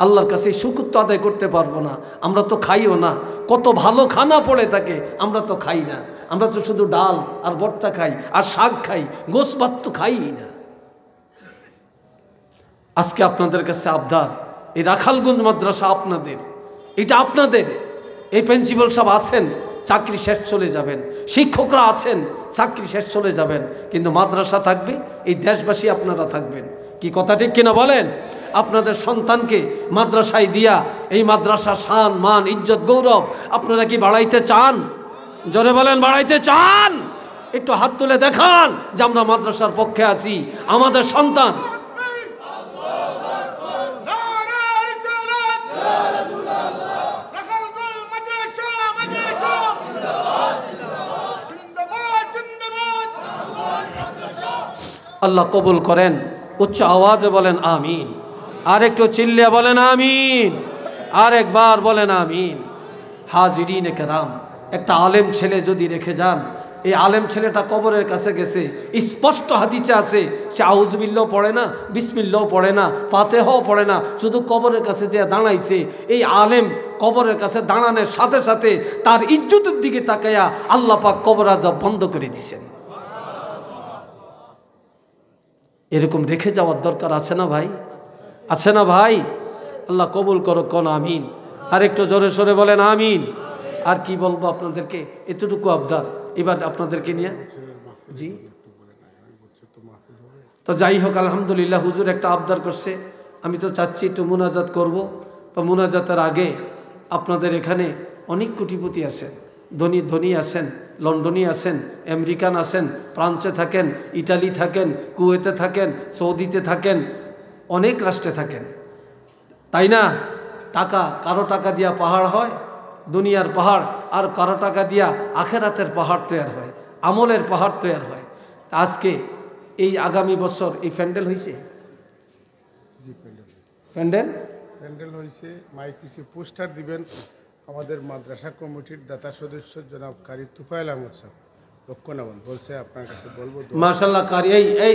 আল্লাহর কাছে শুকর তো আদায় করতে পারবো না। আমরা তো খাইও না। কত ভালো খানা পড়ে থাকে, আমরা তো খাই না। আমরা তো শুধু ডাল আর ভর্তা খাই আর শাক খাই, গোশ ভাত তো খাই না। আজকে আপনাদের কাছে আবদার, এই রাখালগঞ্জ মাদ্রাসা আপনাদের, এটা আপনাদের। এই প্রিন্সিপাল সাহেব আছেন, চাকরি শেষ চলে যাবেন। শিক্ষকরা আছেন, চাকরি শেষ চলে যাবেন। কিন্তু মাদ্রাসা থাকবে, এই দেশবাসী আপনারা থাকবেন। কি কথা ঠিক কিনা বলেন? আপনাদের সন্তানকে মাদ্রাসায় দিয়া এই মাদ্রাসার শান মান ইজ্জত গৌরব আপনারা কি বাড়াইতে চান? জোরে বলেন, বাড়াইতে চান? একটু হাত তুলে দেখান যে আমরা মাদ্রাসার পক্ষে আছি। আমাদের সন্তান আল্লাহ কবুল করেন। উচ্চ আওয়াজে বলেন আমিন। আর একটু চিল্লিয়ে বলেন আমিন। আর একবার বলেন আমিন। হাজিরিন কেরাম, একটা আলেম ছেলে যদি রেখে যান, এই আলেম ছেলেটা কবরের কাছে গেছে, স্পষ্ট হাদিসে আছে, সে আউযুবিল্লাহ পড়ে না, বিসমিল্লাহ পড়ে না, ফাতিহাও পড়ে না, শুধু কবরের কাছে যে দাঁড়াইছে। এই আলেম কবরের কাছে দাঁড়ানোর সাথে সাথে তার ইজ্জতের দিকে তাকাইয়া আল্লাহ পাক কবর আযাব বন্ধ করে দিয়েছেন। এরকম রেখে যাওয়ার দরকার আছে না ভাই? আছে না ভাই? আল্লাহ কবুল করো, কোন আমিন। আর একটু জোরে সোরে বলেন আমিন। আর কি বলবো আপনাদেরকে, এতটুকু আবদার এবার আপনাদেরকে নিয়ে। জি, তো যাই হোক, আলহামদুলিল্লাহ হুজুর একটা আবদার করছে, আমি তো চাচ্ছি একটু মুনাজাত করব। তো মুনাজাতের আগে আপনাদের এখানে অনেক কোটিপতি আছেন, ধনী ধনী আছেন, লন্ডনী আছেন, আমেরিকান আছেন, ফ্রান্সে থাকেন, ইটালি থাকেন, কুয়েতে থাকেন, সৌদিতে থাকেন, অনেক রাষ্ট্রে থাকেন, তাই না? টাকা, কারো টাকা দিয়া পাহাড় হয়, দুনিয়ার পাহাড়, আর কারো টাকা দিয়া আখেরাতের পাহাড় তৈরি হয়, আমলের পাহাড় তৈরি হয়। আজকে এই আগামী বছর এই প্যান্ডেল হয়েছে, প্যান্ডেল হয়েছে, মাইক হয়েছে, পোস্টার দিবেন আমাদের মাদ্রাসা কমিটির দাতা সদস্য জনাব কারি তুফাইল আহমদ সাহেব লক্ষ্য নেবেন বলছে, আপনার কাছে বলবো। মাশাআল্লাহ কারি, এই